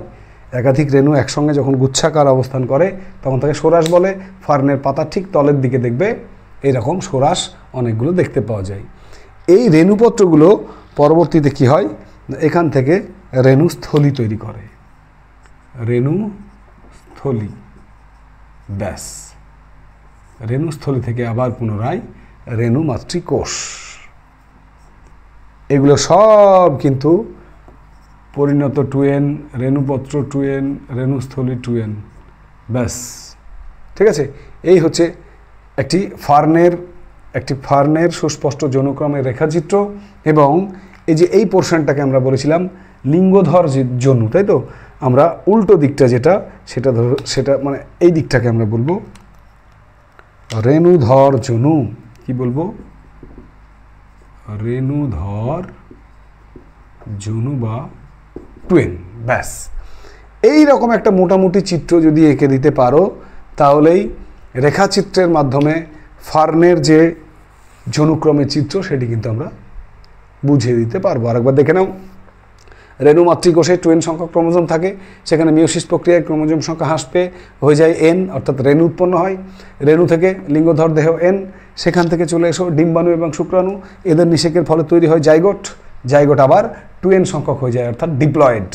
একাধিক রেণু একসঙ্গে যখন গুচ্ছাকার অবস্থান করে তখন তাকে সোরাস বলে। ফার্নের পাতা ঠিক তলের দিকে দেখবে এরকম সোরাস অনেকগুলো দেখতে পাওয়া যায়। এই রেণুপত্রগুলো পরবর্তীতে কি হয়? এখান থেকে রেণুস্থলী তৈরি করে। রেণুস্থলী, ব্যাস। রেণুস্থলী থেকে আবার পুনরায় রেণুমাতৃকোষ। এগুলো সব কিন্তু পরিণত 2n, রেণুপত্র 2n, রেণুস্থলী 2n, ব্যাস। ঠিক আছে, এই হচ্ছে একটি ফার্নের সুস্পষ্ট যৌনক্রমের রেখাচিত্র। এবং এই যে এই পোর্শনটাকে আমরা বলেছিলাম লিঙ্গধর জনু, তাই তো? আমরা উল্টো দিকটা যেটা, সেটা মানে এই দিকটাকে আমরা বলবো রেণুধর জনু। কি বলবো? রেণুধর জনু বা 2n, ব্যাস। এই রকম একটা মোটামুটি চিত্র যদি এঁকে দিতে পারো, তাহলেই রেখাচিত্রের মাধ্যমে ফার্নের যে যৌনক্রমের চিত্র সেটি কিন্তু আমরা বুঝিয়ে দিতে পারবো। আরেকবার দেখে নাও, রেণু মাতৃকোষে 2n সংখ্যক ক্রোমোজোম থাকে। সেখানে মিওসিস প্রক্রিয়ায় ক্রোমোজোম সংখ্যা হ্রাস পেয়ে হয়ে যায় n, অর্থাৎ রেণু উৎপন্ন হয়। রেণু থেকে লিঙ্গধর দেহ n, সেখান থেকে চলে এসো ডিম্বাণু এবং শুক্রাণু, এদের নিষেকের ফলে তৈরি হয় জাইগোট। জাইগোট আবার 2n সংখ্যক হয়ে যায়, অর্থাৎ ডিপ্লয়েড।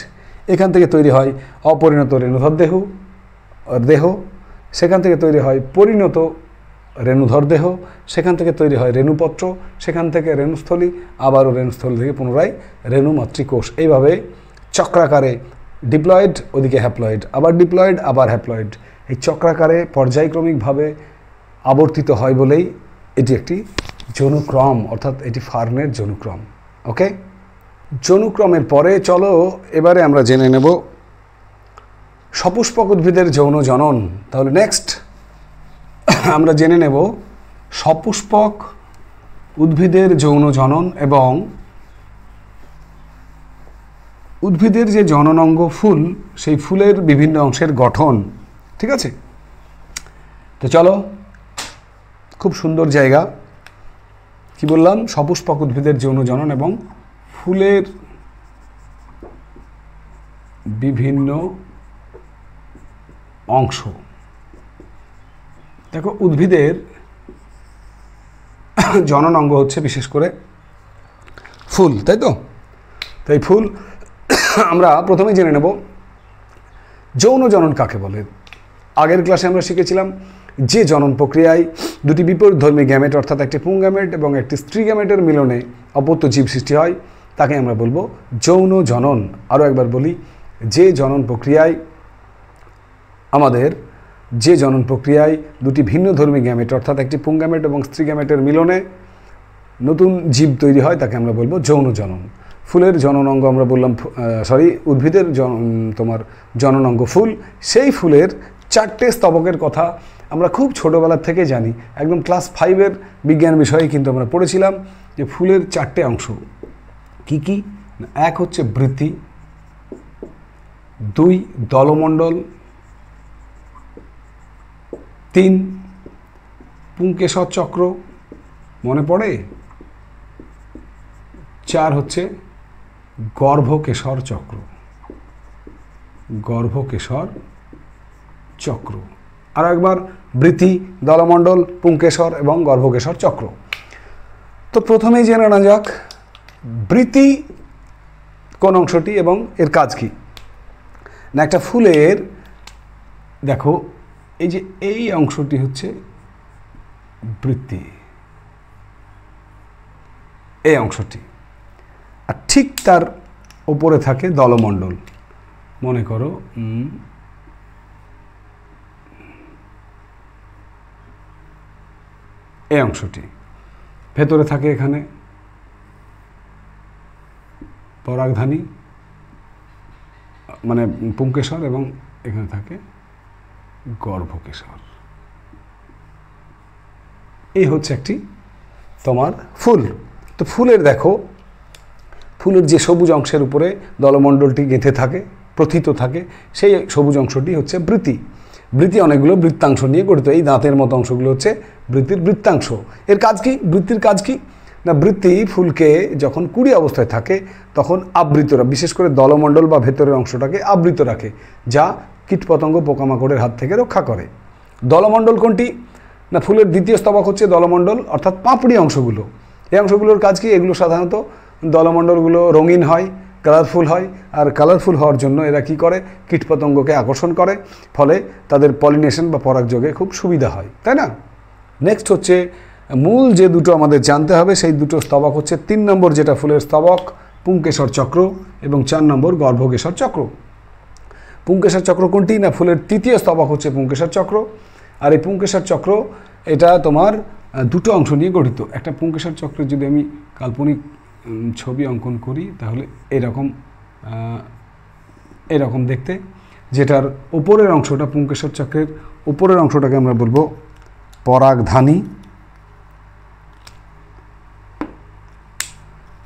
এখান থেকে তৈরি হয় অপরিণত রেণুধর দেহ, সেখান থেকে তৈরি হয় পরিণত রেণুধর দেহ, সেখান থেকে তৈরি হয় রেণুপত্র, সেখান থেকে রেণুস্থলী, আবারও রেণুস্থলী থেকে পুনরায় রেণুমাতৃকোষ। এইভাবে চক্রাকারে ডিপ্লয়েড, ওদিকে হ্যাপ্লয়েড, আবার ডিপ্লয়েড, আবার হ্যাপ্লয়েড। এই চক্রাকারে পর্যায়ক্রমিকভাবে আবর্তিত হয় বলেই এটি একটি যৌনক্রম, অর্থাৎ এটি ফার্নের যৌনক্রম। ওকে, যৌনক্রমের পরে চলো এবারে আমরা জেনে নেব সপুষ্পক উদ্ভিদের যৌন জনন। তাহলে নেক্সট আমরা জেনে নেব সপুষ্পক উদ্ভিদের যৌন জনন এবং উদ্ভিদের যে জননাঙ্গ ফুল, সেই ফুলের বিভিন্ন অংশের গঠন। ঠিক আছে, তো চলো, খুব সুন্দর জায়গা। কি বললাম? সপুষ্পক উদ্ভিদের যৌন জনন এবং ফুলের বিভিন্ন অংশ। দেখো, উদ্ভিদের জননাঙ্গ হচ্ছে বিশেষ করে ফুল, তাই তো? তাই ফুল আমরা প্রথমেই জেনে নেব যৌন জনন কাকে বলে। আগের ক্লাসে আমরা শিখেছিলাম যে জনন প্রক্রিয়ায় দুটি বিপরীতধর্মী গ্যামেট, অর্থাৎ একটি পুং গ্যামেট এবং একটি স্ত্রী গ্যামেটের মিলনে অপত্য জীব সৃষ্টি হয়, তাকে আমরা বলবো যৌন জনন। আরও একবার বলি, যে জনন প্রক্রিয়ায় দুটি ভিন্ন ধর্মী গ্যামেট, অর্থাৎ একটি পুং গ্যামেট এবং স্ত্রী গ্যামেটের মিলনে নতুন জীব তৈরি হয়, তাকে আমরা বলবো যৌন জনন। ফুলের জননাঙ্গ আমরা বললাম, উদ্ভিদের তোমার জননাঙ্গ ফুল। সেই ফুলের 4টে স্তবকের কথা আমরা খুব ছোটোবেলার থেকে জানি, একদম ক্লাস 5-এর বিজ্ঞান বিষয়ে কিন্তু আমরা পড়েছিলাম যে ফুলের 4টে অংশ কি কি। এক হচ্ছে বৃতি, 2 দলমণ্ডল, 3 পুংকেশর চক্র, মনে পড়ে? 4 হচ্ছে গর্ভকেশর চক্র। গর্ভকেশর চক্র। আর একবার বৃতি, দলমণ্ডল, পুংকেশর এবং গর্ভকেশর চক্র। তো প্রথমেই জেনে নেওয়া যাক বৃতি কোন অংশটি এবং এর কাজ কি। না, একটা ফুলের দেখো, এই যে এই অংশটি হচ্ছে বৃতি, এই অংশটি, আর ঠিক তার উপরে থাকে দলমণ্ডল। মনে করো এই অংশটি, ভেতরে থাকে এখানে পরাগধানী মানে পুংকেশর এবং এখানে থাকে গর্ভকেশর। এই হচ্ছে একটি তোমার ফুল। তো ফুলের দেখো, ফুলের যে সবুজ অংশের উপরে দলমণ্ডলটি গেঁথে থাকে, প্রথিত থাকে, সেই সবুজ অংশটি হচ্ছে বৃতি। বৃতি অনেকগুলো বৃত্তাংশ নিয়ে গঠিত। এই দাঁতের মতো অংশগুলো হচ্ছে বৃত্তির বৃত্তাংশ। এর কাজ কি? বৃত্তির কাজ কি না, বৃত্তি ফুলকে যখন কুড়ি অবস্থায় থাকে তখন আবৃত, বিশেষ করে দলমণ্ডল বা ভেতরের অংশটাকে আবৃত রাখে, যা কীটপতঙ্গ পোকামাকড়ের হাত থেকে রক্ষা করে। দলমণ্ডল কোনটি না, ফুলের দ্বিতীয় স্তবক হচ্ছে দলমণ্ডল, অর্থাৎ পাপড়ি অংশগুলো। এই অংশগুলোর কাজ কি? এগুলো সাধারণত দলমণ্ডলগুলো রঙিন হয়, কালারফুল হয়, আর কালারফুল হওয়ার জন্য এরা কি করে? কীটপতঙ্গকে আকর্ষণ করে, ফলে তাদের পলিনেশন বা পরাগযোগে খুব সুবিধা হয়, তাই না? নেক্সট হচ্ছে মূল যে দুটো আমাদের জানতে হবে, সেই দুটো স্তবক হচ্ছে 3 নম্বর যেটা ফুলের স্তবক পুংকেশর চক্র এবং 4 নম্বর গর্ভকেশর চক্র। পুংকেশর চক্র কোনটি না, ফুলের তৃতীয় স্তবক হচ্ছে পুংকেশর চক্র। আর এই পুংকেশর চক্র এটা তোমার দুটো অংশ নিয়ে গঠিত। একটা পুংকেশর চক্রের যদি আমি কাল্পনিক ছবি অঙ্কন করি তাহলে এরকম দেখতে, যেটার ওপরের অংশটা, পুংকেশর চক্রের ওপরের অংশটাকে আমরা বলবো পরাগধানী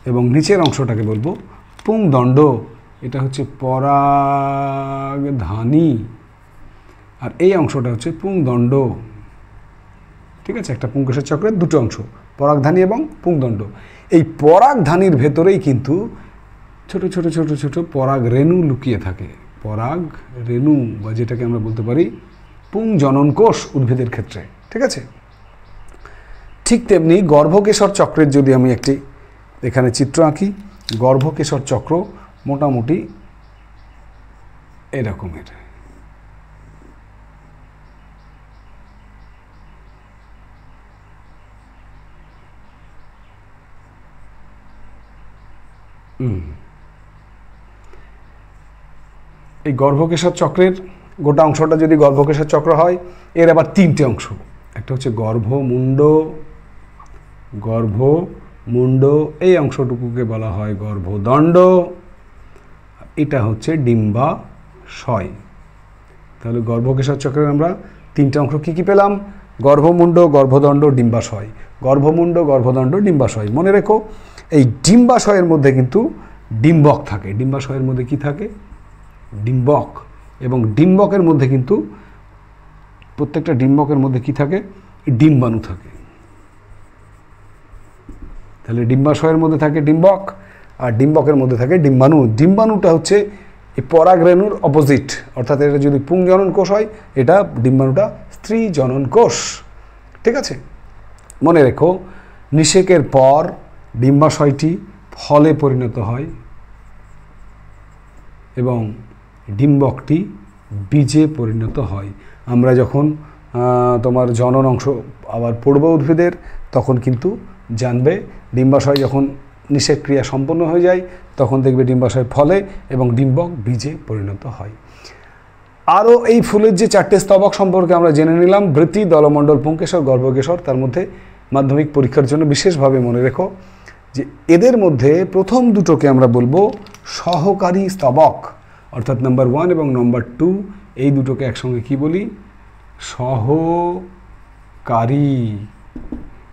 এবং নিচের অংশটাকে বলবো পুংদণ্ড। এটা হচ্ছে পরাগধানী আর এই অংশটা হচ্ছে পুংদণ্ড। ঠিক আছে, একটা পুংকেশর চক্রের দুটো অংশ, পরাগধানী এবং পুংদণ্ড। এই পরাগধানীর ভেতরেই কিন্তু ছোট ছোট ছোট ছোট পরাগ রেণু লুকিয়ে থাকে। পরাগ রেণু বা যেটাকে আমরা বলতে পারি পুংজনন কোষ উদ্ভিদের ক্ষেত্রে। ঠিক আছে, ঠিক তেমনি গর্ভকেশর চক্রের যদি আমি একটি এখানে চিত্র আঁকি, গর্ভকেশর চক্র মোটামুটি এরকমের। এই গর্ভকেশর চক্রের গোটা অংশটা যদি গর্ভকেশর চক্র হয়, এর আবার 3টে অংশ। একটা হচ্ছে গর্ভমুণ্ড, গর্ভমুণ্ড, এই অংশটুকুকে বলা হয় গর্ভদণ্ড, এটা হচ্ছে ডিম্বাশয়। তাহলে গর্ভকেশর চক্রের আমরা তিনটা অংশ কী কী পেলাম? গর্ভমুণ্ড, গর্ভদণ্ড, ডিম্বাশয়। গর্ভমুণ্ড, গর্ভদণ্ড, ডিম্বাশয়। মনে রেখো এই ডিম্বাশয়ের মধ্যে কিন্তু ডিম্বক থাকে। ডিম্বাশয়ের মধ্যে কি থাকে? ডিম্বক। এবং ডিম্বকের মধ্যে কিন্তু প্রত্যেকটা ডিম্বকের মধ্যে কি থাকে? ডিম্বাণু থাকে। তাহলে ডিম্বাশয়ের মধ্যে থাকে ডিম্বক, আর ডিম্বকের মধ্যে থাকে ডিম্বাণু। ডিম্বাণুটা হচ্ছে এই পরাগরেণুর অপোজিট, অর্থাৎ এটা যদি পুংজনন কোষ হয়, এটা ডিম্বাণুটা স্ত্রী জনন কোষ। ঠিক আছে, মনে রেখো নিষেকের পর ডিম্বাশয়টি ফলে পরিণত হয় এবং ডিম্বকটি বীজে পরিণত হয়। আমরা যখন তোমার জনন অংশ আবার পড়ব উদ্ভিদের, তখন কিন্তু জানবে ডিম্বাশয় যখন নিষেক ক্রিয়া সম্পন্ন হয়ে যায়, তখন দেখবে ডিম্বাশয় ফলে এবং ডিম্বক বীজে পরিণত হয়। আরও এই ফুলের যে চারটে স্তবক সম্পর্কে আমরা জেনে নিলাম, বৃতি, দলমণ্ডল, পুংকেশর, গর্ভকেশর। তার মধ্যে মাধ্যমিক পরীক্ষার জন্য বিশেষভাবে মনে রেখো যে এদের মধ্যে প্রথম দুটোকে আমরা বলবো সহকারী স্তবক, অর্থাৎ নাম্বার 1 এবং নাম্বার 2, এই দুটোকে একসঙ্গে কি বলি? সহকারী।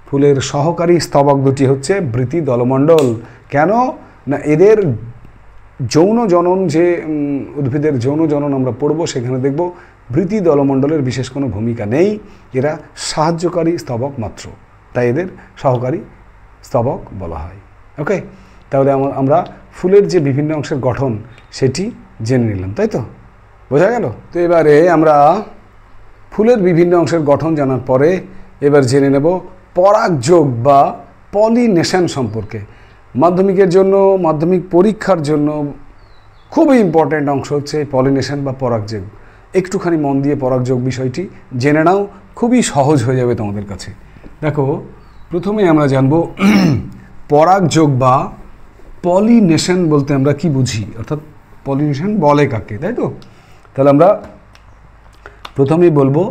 ফুলের সহকারী স্তবক দুটি হচ্ছে বৃতি, দলমণ্ডল। কেন না? এদের যৌন জনন, যে উদ্ভিদের যৌন জনন আমরা পড়ব, সেখানে দেখব বৃতি দলমণ্ডলের বিশেষ কোনো ভূমিকা নেই, এরা সাহায্যকারী স্তবক মাত্র, তাই এদের সহকারী স্তবক বলা হয়। ওকে, তাহলে আমরা ফুলের যে বিভিন্ন অংশের গঠন সেটি জেনে নিলাম, তাই তো? বোঝা গেল? তো এবারে আমরা ফুলের বিভিন্ন অংশের গঠন জানার পরে এবার জেনে নেব পরাগযোগ বা পলিনেশন সম্পর্কে। মাধ্যমিকের জন্য, মাধ্যমিক পরীক্ষার জন্য খুবই ইম্পর্ট্যান্ট অংশ হচ্ছে পলিনেশন বা পরাগযোগ। একটুখানি মন দিয়ে পরাগযোগ বিষয়টি জেনে নাও, খুবই সহজ হয়ে যাবে তোমাদের কাছে। দেখো, প্রথমে আমরা জানব পরাগযোগ বা পলিনেশন বলতে আমরা কি বুঝি, অর্থাৎ পলিনেশন বলে কাকে, তাই তো? তাহলে আমরা প্রথমেই বলবো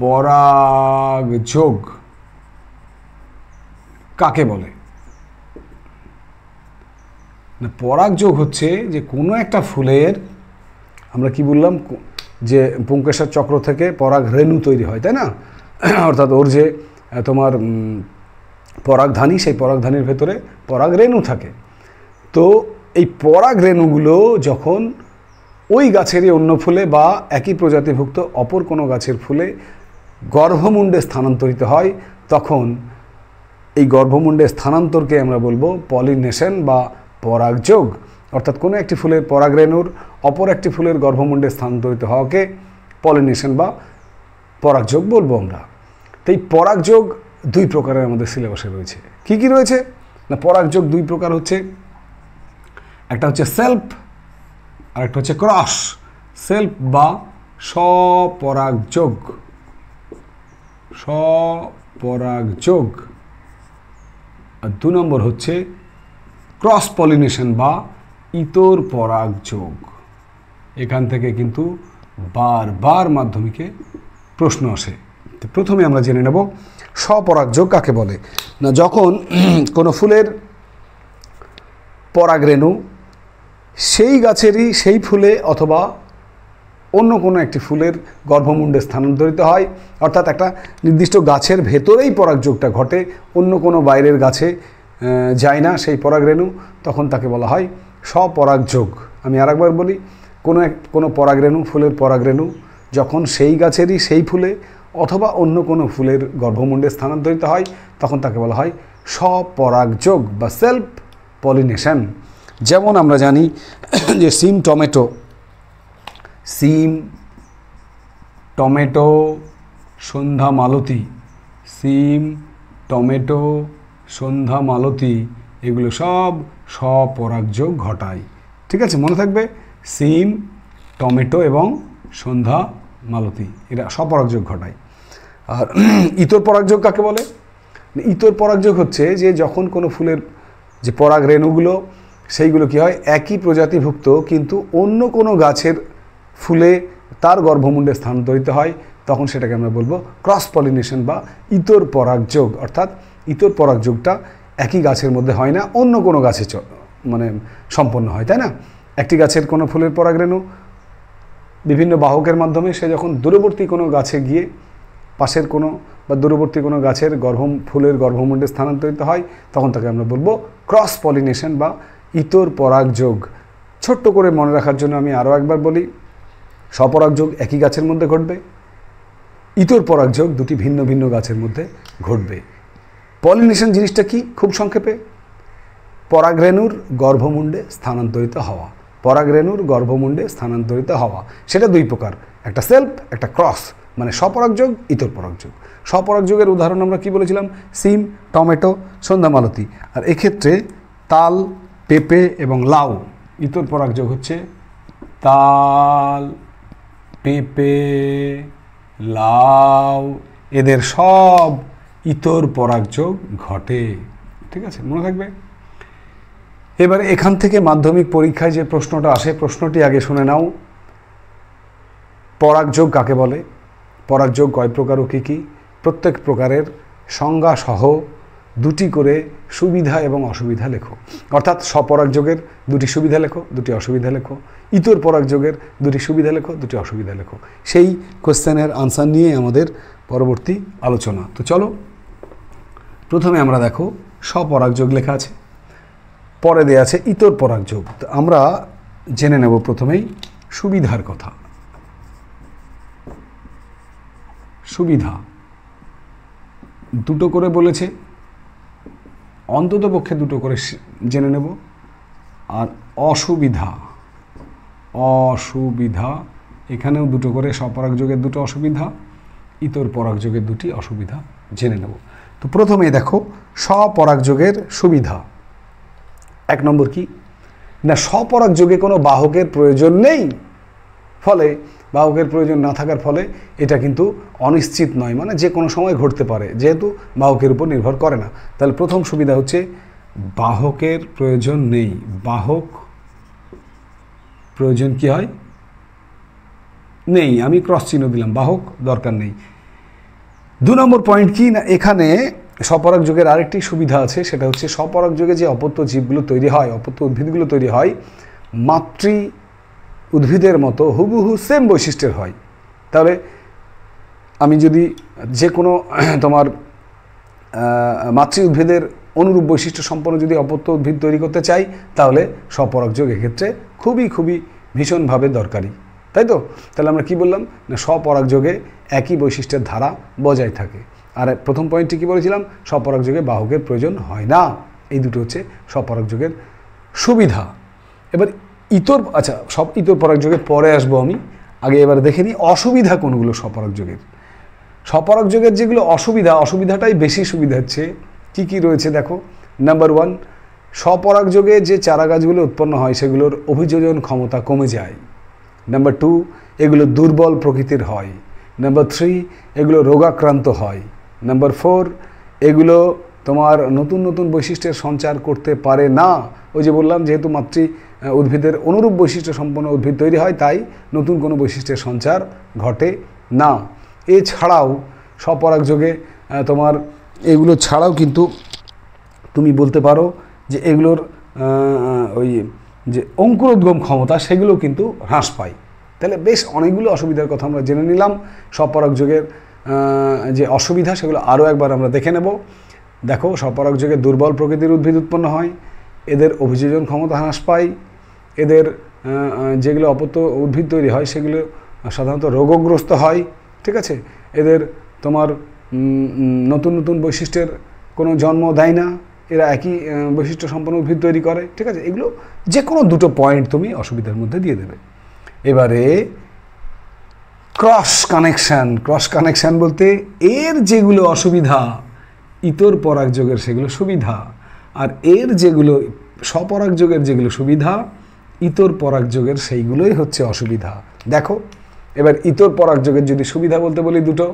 পরাগযোগ কাকে বলে। না, পরাগযোগ হচ্ছে যে কোনো একটা ফুলের, আমরা কি বললাম যে পুংকেশর চক্র থেকে পরাগ রেণু তৈরি হয়, তাই না? অর্থাৎ ওর যে তোমার পরাগধানী, সেই পরাগধানীর ভেতরে পরাগ রেণু থাকে। তো এই পরাগ রেণুগুলো যখন ওই গাছেরই অন্য ফুলে বা একই প্রজাতিভুক্ত অপর কোনো গাছের ফুলে গর্ভমুণ্ডে স্থানান্তরিত হয়, তখন এই গর্ভমুণ্ডে স্থানান্তরকে আমরা বলবো পলিনেশন বা পরাগযোগ। অর্থাৎ কোনো একটি ফুলের পরাগরেণুর অপর একটি ফুলের গর্ভমুণ্ডে স্থানান্তরিত হওয়াকে পলিনেশন বা পরাগযোগ বলবো আমরা। তো এই পরাগযোগ দুই প্রকারের আমাদের সিলেবাসে রয়েছে। কি কি রয়েছে? না, পরাগযোগ দুই প্রকার হচ্ছে, একটা হচ্ছে সেলফ আর একটা হচ্ছে ক্রস। সেলফ বা স্বপরাগযোগ, স্বপরাগযোগ। আর 2 নম্বর হচ্ছে ক্রস পলিনেশন বা ইতর পরাগযোগ। এখান থেকে কিন্তু বারবার মাধ্যমিকে প্রশ্ন আসে। তো প্রথমে আমরা জেনে নেব স্বপরাগযোগ কাকে বলে। না, যখন কোনো ফুলের পরাগরেণু সেই গাছেরই সেই ফুলে অথবা অন্য কোনো একটি ফুলের গর্ভমুণ্ডে স্থানান্তরিত হয়, অর্থাৎ একটা নির্দিষ্ট গাছের ভেতরেই পরাগযোগটা ঘটে, অন্য কোনো বাইরের গাছে যায় না সেই পরাগরেণু, তখন তাকে বলা হয় স্বপরাগযোগ। আমি আরেকবার বলি, কোনো পরাগরেণু, ফুলের পরাগরেণু যখন সেই গাছেরই সেই ফুলে অথবা অন্য কোনো ফুলের গর্ভমুণ্ডে স্থানান্তরিত হয়, তখন তাকে বলা হয় স্বপরাগযোগ বা সেলফ পলিনেশন। যেমন আমরা জানি যে সিম টমেটো, সন্ধ্যা মালতী, সিম, টমেটো, সন্ধ্যা মালতী, এগুলো সব স্বপরাগযোগ ঘটায়। ঠিক আছে, মনে থাকবে, সিম, টমেটো এবং সন্ধ্যা মালতী এরা স্বপরাগযোগ ঘটায়। আর ইতর পরাগযোগ কাকে বলে? ইতর পরাগযোগ হচ্ছে যে যখন কোনো ফুলের যে পরাগ রেণুগুলো সেইগুলো কী হয়, একই প্রজাতিভুক্ত কিন্তু অন্য কোনো গাছের ফুলে তার গর্ভমুণ্ডে স্থানান্তরিত হয়, তখন সেটাকে আমরা বলবো ক্রস পলিনেশন বা ইতর পরাগযোগ। অর্থাৎ ইতর পরাগযোগটা একই গাছের মধ্যে হয় না, অন্য কোনো গাছে মানে সম্পন্ন হয়, তাই না? একটি গাছের কোনো ফুলের পরাগরেণু বিভিন্ন বাহকের মাধ্যমে সে যখন দূরবর্তী কোনো গাছে গিয়ে পাশের কোনো বা দূরবর্তী কোনো গাছের ফুলের গর্ভমুণ্ডে স্থানান্তরিত হয়, তখন তাকে আমরা বলবো ক্রস পলিনেশন বা ইতর পরাগযোগ। ছোট্ট করে মনে রাখার জন্য আমি আরও একবার বলি, স্বপরাগযোগ একই গাছের মধ্যে ঘটবে, ইতর পরাগযোগ দুটি ভিন্ন ভিন্ন গাছের মধ্যে ঘটবে। পলিনেশন জিনিসটা কি? খুব সংক্ষেপে, পরাগরেণুর গর্ভমুণ্ডে স্থানান্তরিত হওয়া। পরাগরেণুর গর্ভমুণ্ডে স্থানান্তরিত হওয়া সেটা দুই প্রকার, একটা সেলফ, একটা ক্রস, মানে স্বপরাগযোগ, ইতর পরাগযোগ। স্বপরাগযোগের উদাহরণ আমরা কি বলেছিলাম? সিম, টমেটো, সন্ধ্যামালতী। আর এক্ষেত্রে তাল, পেঁপে এবং লাউ। ইতর পরাগযোগ হচ্ছে তাল, পেঁপে, লাউ, এদের সব ইতর পরাগযোগ ঘটে। ঠিক আছে, মনে থাকবে। এবারে এখান থেকে মাধ্যমিক পরীক্ষায় যে প্রশ্নটা আসে, প্রশ্নটি আগে শুনে নাও। পরাগযোগ কাকে বলে? পরাগযোগ কয় প্রকার ও কী কী? প্রত্যেক প্রকারের সংজ্ঞা সহ দুটি করে সুবিধা এবং অসুবিধা লেখো। অর্থাৎ স্বপরাগযোগের দুটি সুবিধা লেখো, দুটি অসুবিধা লেখো। ইতর পরাগযোগের দুটি সুবিধা লেখো, দুটি অসুবিধা লেখো। সেই কোশ্চেনের আনসার নিয়ে আমাদের পরবর্তী আলোচনা। তো চলো, প্রথমে আমরা দেখো স্বপরাগযোগ লেখা আছে, পরে দেয়া আছে ইতর পরাগযোগ। তো আমরা জেনে নেব প্রথমেই সুবিধার কথা। সুবিধা দুটো করে বলেছে, অন্তত পক্ষে দুটো করে জেনে নেব। আর অসুবিধা, অসুবিধা এখানেও দুটো করে, স্বপরাগযোগের দুটো অসুবিধা, ইতর পরাগযোগের দুটি অসুবিধা জেনে নেব। তো প্রথমেই দেখো স্বপরাগযোগের সুবিধা। এক নম্বর কি না, স্বপরাগযোগে কোনো বাহকের প্রয়োজন নেই, ফলে বাহকের প্রয়োজন না থাকার ফলে এটা কিন্তু অনিশ্চিত নয়, মানে যে কোনো সময় ঘটতে পারে, যেহেতু বাহকের উপর নির্ভর করে না। তাহলে প্রথম সুবিধা হচ্ছে বাহকের প্রয়োজন নেই। বাহক প্রয়োজন কি হয়? নেই। আমি ক্রস চিহ্ন দিলাম, বাহক দরকার নেই। দু নম্বর পয়েন্ট কি না, এখানে স্বপরাগযোগের আরেকটি সুবিধা আছে, সেটা হচ্ছে স্বপরাগযোগে যে অপত্য জীবগুলো তৈরি হয়, অপত্য উদ্ভিদগুলো তৈরি হয়, মাতৃ উদ্ভিদের মতো হুবহু সেম বৈশিষ্ট্যের হয়। তাহলে আমি যদি যে কোনো তোমার মাতৃ উদ্ভিদের অনুরূপ বৈশিষ্ট্য সম্পন্ন যদি অপত্য উদ্ভিদ তৈরি করতে চাই, তাহলে স্বপরাগযোগ এক্ষেত্রে খুবই খুবই ভীষণভাবে দরকারি, তাই তো? তাহলে আমরা কি বললাম না, স্বপরাগযোগে একই বৈশিষ্ট্যের ধারা বজায় থাকে। আর প্রথম পয়েন্টটি কী বলেছিলাম? স্বপরাগযোগে বাহকের প্রয়োজন হয় না। এই দুটো হচ্ছে স্বপরাগযোগের সুবিধা। এবার সব ইতর পরাগযোগের পরে আসবো আমি, আগে এবার দেখে নিই অসুবিধা কোনগুলো স্বপরাগযোগের। স্বপরাগযোগের যেগুলো অসুবিধাটাই বেশি সুবিধা হচ্ছে। কী কী রয়েছে দেখো। নাম্বার 1, স্বপরাগযোগে যে চারা গাছগুলো উৎপন্ন হয় সেগুলোর অভিযোজন ক্ষমতা কমে যায়। নাম্বার 2, এগুলো দুর্বল প্রকৃতির হয়। নাম্বার 3, এগুলো রোগাক্রান্ত হয়। নাম্বার 4, এগুলো তোমার নতুন নতুন বৈশিষ্ট্যের সঞ্চার করতে পারে না। ওই যে বললাম, যেহেতু মাতৃ উদ্ভিদের অনুরূপ বৈশিষ্ট্য সম্পন্ন উদ্ভিদ তৈরি হয়, তাই নতুন কোনো বৈশিষ্ট্যের সঞ্চার ঘটে না। এছাড়াও স্বপরাগযোগে তোমার এগুলো ছাড়াও কিন্তু তুমি বলতে পারো যে এগুলোর ওই যে অঙ্কুরোদ্গম ক্ষমতা সেগুলো কিন্তু হ্রাস পায়। তাহলে বেশ অনেকগুলো অসুবিধার কথা আমরা জেনে নিলাম। স্বপরাগযোগের যে অসুবিধা সেগুলো আরও একবার আমরা দেখে নেব। দেখো, স্বপরাগযোগে দুর্বল প্রকৃতির উদ্ভিদ উৎপন্ন হয়, এদের অভিযোজন ক্ষমতা হ্রাস পায়, এদের যেগুলো অপত্য উদ্ভিদ তৈরি হয় সেগুলো সাধারণত রোগগ্রস্ত হয়। ঠিক আছে, এদের তোমার নতুন নতুন বৈশিষ্ট্যের কোনো জন্ম দেয় না, এরা একই বৈশিষ্ট্য সম্পন্ন উদ্ভিদ তৈরি করে। ঠিক আছে, এগুলো যে কোনো দুটো পয়েন্ট তুমি অসুবিধার মধ্যে দিয়ে দেবে। এবারে ক্রস কানেকশান বলতে এর যেগুলো অসুবিধা ইতর পরাগযোগের সেগুলো সুবিধা, আর এর যেগুলো স্বপরাগযোগের যেগুলো সুবিধা ইতর পরাগযোগের সেইগুলোই হচ্ছে অসুবিধা। দেখো, এবার ইতর পরাগযোগের যদি সুবিধা বলতে বলি দুটো,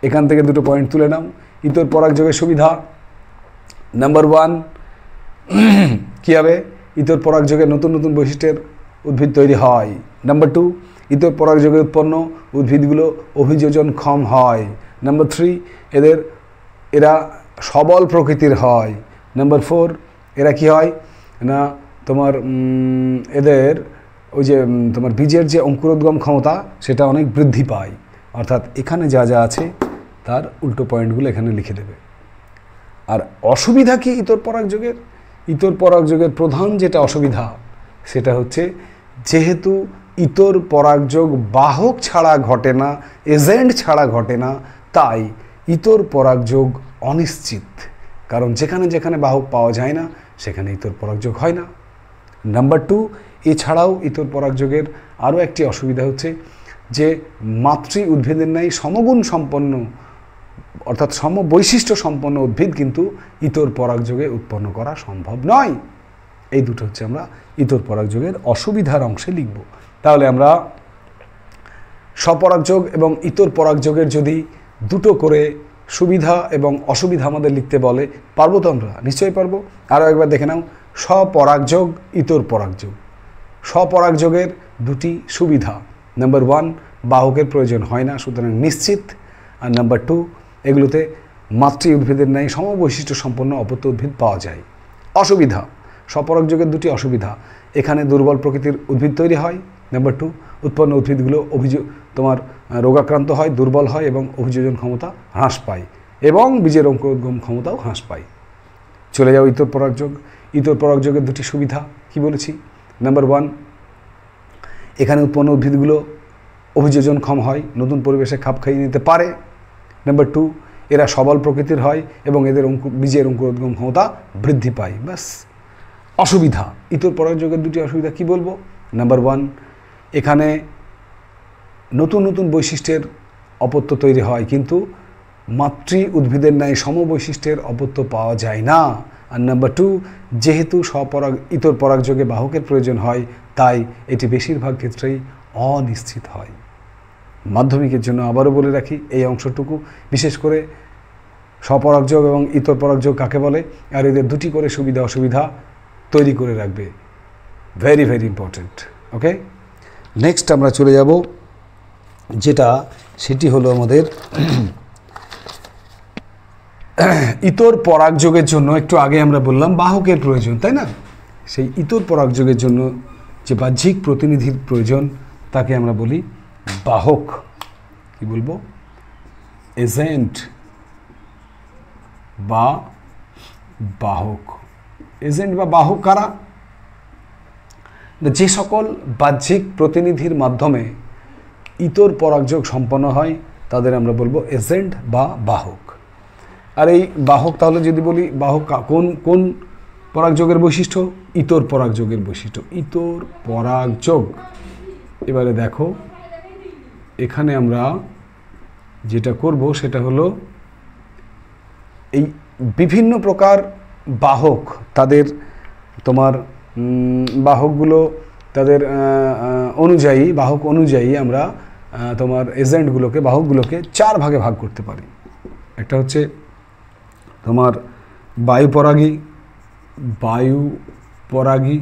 এখান থেকে দুটো পয়েন্ট তুলে নাও। ইতর পরাগযোগের সুবিধা নাম্বার 1 কী হবে? ইতর পরাগযোগে নতুন নতুন বৈশিষ্ট্যের উদ্ভিদ তৈরি হয়। নাম্বার 2, ইতর পরাগযোগে উৎপন্ন উদ্ভিদগুলো অভিযোজনক্ষম হয়। নাম্বার 3, এরা সবল প্রকৃতির হয়। নাম্বার 4, এরা কি হয় না তোমার এদের ওই যে তোমার বীজের যে অঙ্কুরোদ্গম ক্ষমতা সেটা অনেক বৃদ্ধি পায়। অর্থাৎ এখানে যা যা আছে তার উল্টো পয়েন্টগুলো এখানে লিখে দেবে। আর অসুবিধা কি ইতর পরাগযোগের? ইতর পরাগযোগের প্রধান যেটা অসুবিধা সেটা হচ্ছে, যেহেতু ইতর পরাগযোগ বাহক ছাড়া ঘটে না, এজেন্ট ছাড়া ঘটে না, তাই ইতর পরাগযোগ অনিশ্চিত। কারণ যেখানে যেখানে বাহক পাওয়া যায় না সেখানে ইতর পরাগযোগ হয় না। নাম্বার 2, এছাড়াও ইতর পরাগযোগের আরও একটি অসুবিধা হচ্ছে যে মাতৃ উদ্ভিদের ন্যায় সমগুণ সম্পন্ন অর্থাৎ সমবৈশিষ্ট্য সম্পন্ন উদ্ভিদ কিন্তু ইতর পরাগযোগে উৎপন্ন করা সম্ভব নয়। এই দুটো হচ্ছে আমরা ইতর পরাগযোগের অসুবিধার অংশে লিখব। তাহলে আমরা স্বপরাগযোগ এবং ইতর পরাগযোগের যদি দুটো করে সুবিধা এবং অসুবিধা আমাদের লিখতে বলে, পারবো তো আমরা? নিশ্চয়ই পারবো। আরও একবার দেখে নাও, স্বপরাগযোগ, ইতর পরাগযোগ। স্বপরাগযোগের দুটি সুবিধা, নাম্বার 1, বাহকের প্রয়োজন হয় না, সুতরাং নিশ্চিত। আর নাম্বার 2, এগুলোতে মাতৃ উদ্ভিদের ন্যায় সমবৈশিষ্ট্য সম্পন্ন অপত্য উদ্ভিদ পাওয়া যায়। অসুবিধা, স্বপরাগযোগের দুটি অসুবিধা, এখানে দুর্বল প্রকৃতির উদ্ভিদ তৈরি হয়। নাম্বার 2, উৎপন্ন উদ্ভিদগুলো তোমার রোগাক্রান্ত হয়, দুর্বল হয় এবং অভিযোজন ক্ষমতা হ্রাস পায় এবং বীজের অঙ্কুরোদ্গম ক্ষমতাও হ্রাস পায়। চলে যাও ইতর পরাগযোগ। ইতর পরাগযোগের দুটি সুবিধা কি বলেছি? নাম্বার 1, এখানে উৎপন্ন উদ্ভিদগুলো অভিযোজনক্ষম হয়, নতুন পরিবেশে খাপ খাইয়ে নিতে পারে। নাম্বার 2, এরা সবল প্রকৃতির হয় এবং এদের বীজের অঙ্কুরোদ্গম ক্ষমতা বৃদ্ধি পায়। ব্যাস। অসুবিধা, ইতর পরাগযোগের দুটি অসুবিধা কি বলবো? নাম্বার 1, এখানে নতুন নতুন বৈশিষ্ট্যের অপত্য তৈরি হয়, কিন্তু মাতৃ উদ্ভিদের ন্যায় সমবৈশিষ্ট্যের অপত্য পাওয়া যায় না। আর নাম্বার 2, যেহেতু ইতর পরাগযোগে বাহকের প্রয়োজন হয়, তাই এটি বেশিরভাগ ক্ষেত্রেই অনিশ্চিত হয়। মাধ্যমিকের জন্য আবারও বলে রাখি, এই অংশটুকু বিশেষ করে স্বপরাগযোগ এবং ইতর পরাগযোগ কাকে বলে, আর এদের দুটি করে সুবিধা অসুবিধা তৈরি করে রাখবে। Very very important. Okay, next আমরা চলে যাব, যেটা সেটি হলো আমাদের ইতর পরাগযোগের জন্য একটু আগে আমরা বললাম বাহকের প্রয়োজন, তাই না? সেই ইতর পরাগযোগের জন্য যে বাহ্যিক প্রতিনিধির প্রয়োজন তাকে আমরা বলি বাহক। কি বলবো? এজেন্ট বা বাহক। এজেন্ট বা বাহক কারা? যে সকল বাহ্যিক প্রতিনিধির মাধ্যমে ইতর পরাগযোগ সম্পন্ন হয় তাদের আমরা বলবো এজেন্ট বা বাহক। আর এই বাহক, তাহলে যদি বলি বাহক কোন কোন পরাগযোগের বৈশিষ্ট্য? ইতর পরাগযোগের বৈশিষ্ট্য। ইতর পরাগযোগ। এবারে দেখো, এখানে আমরা যেটা করব সেটা হলো এই বিভিন্ন প্রকার বাহক, তাদের তোমার বাহকগুলো তাদের অনুযায়ী, বাহক অনুযায়ী আমরা তোমার এজেন্টগুলোকে, বাহকগুলোকে 4 ভাগে ভাগ করতে পারি। একটা হচ্ছে তোমার বায়ু পরাগী, বায়ু পরাগী।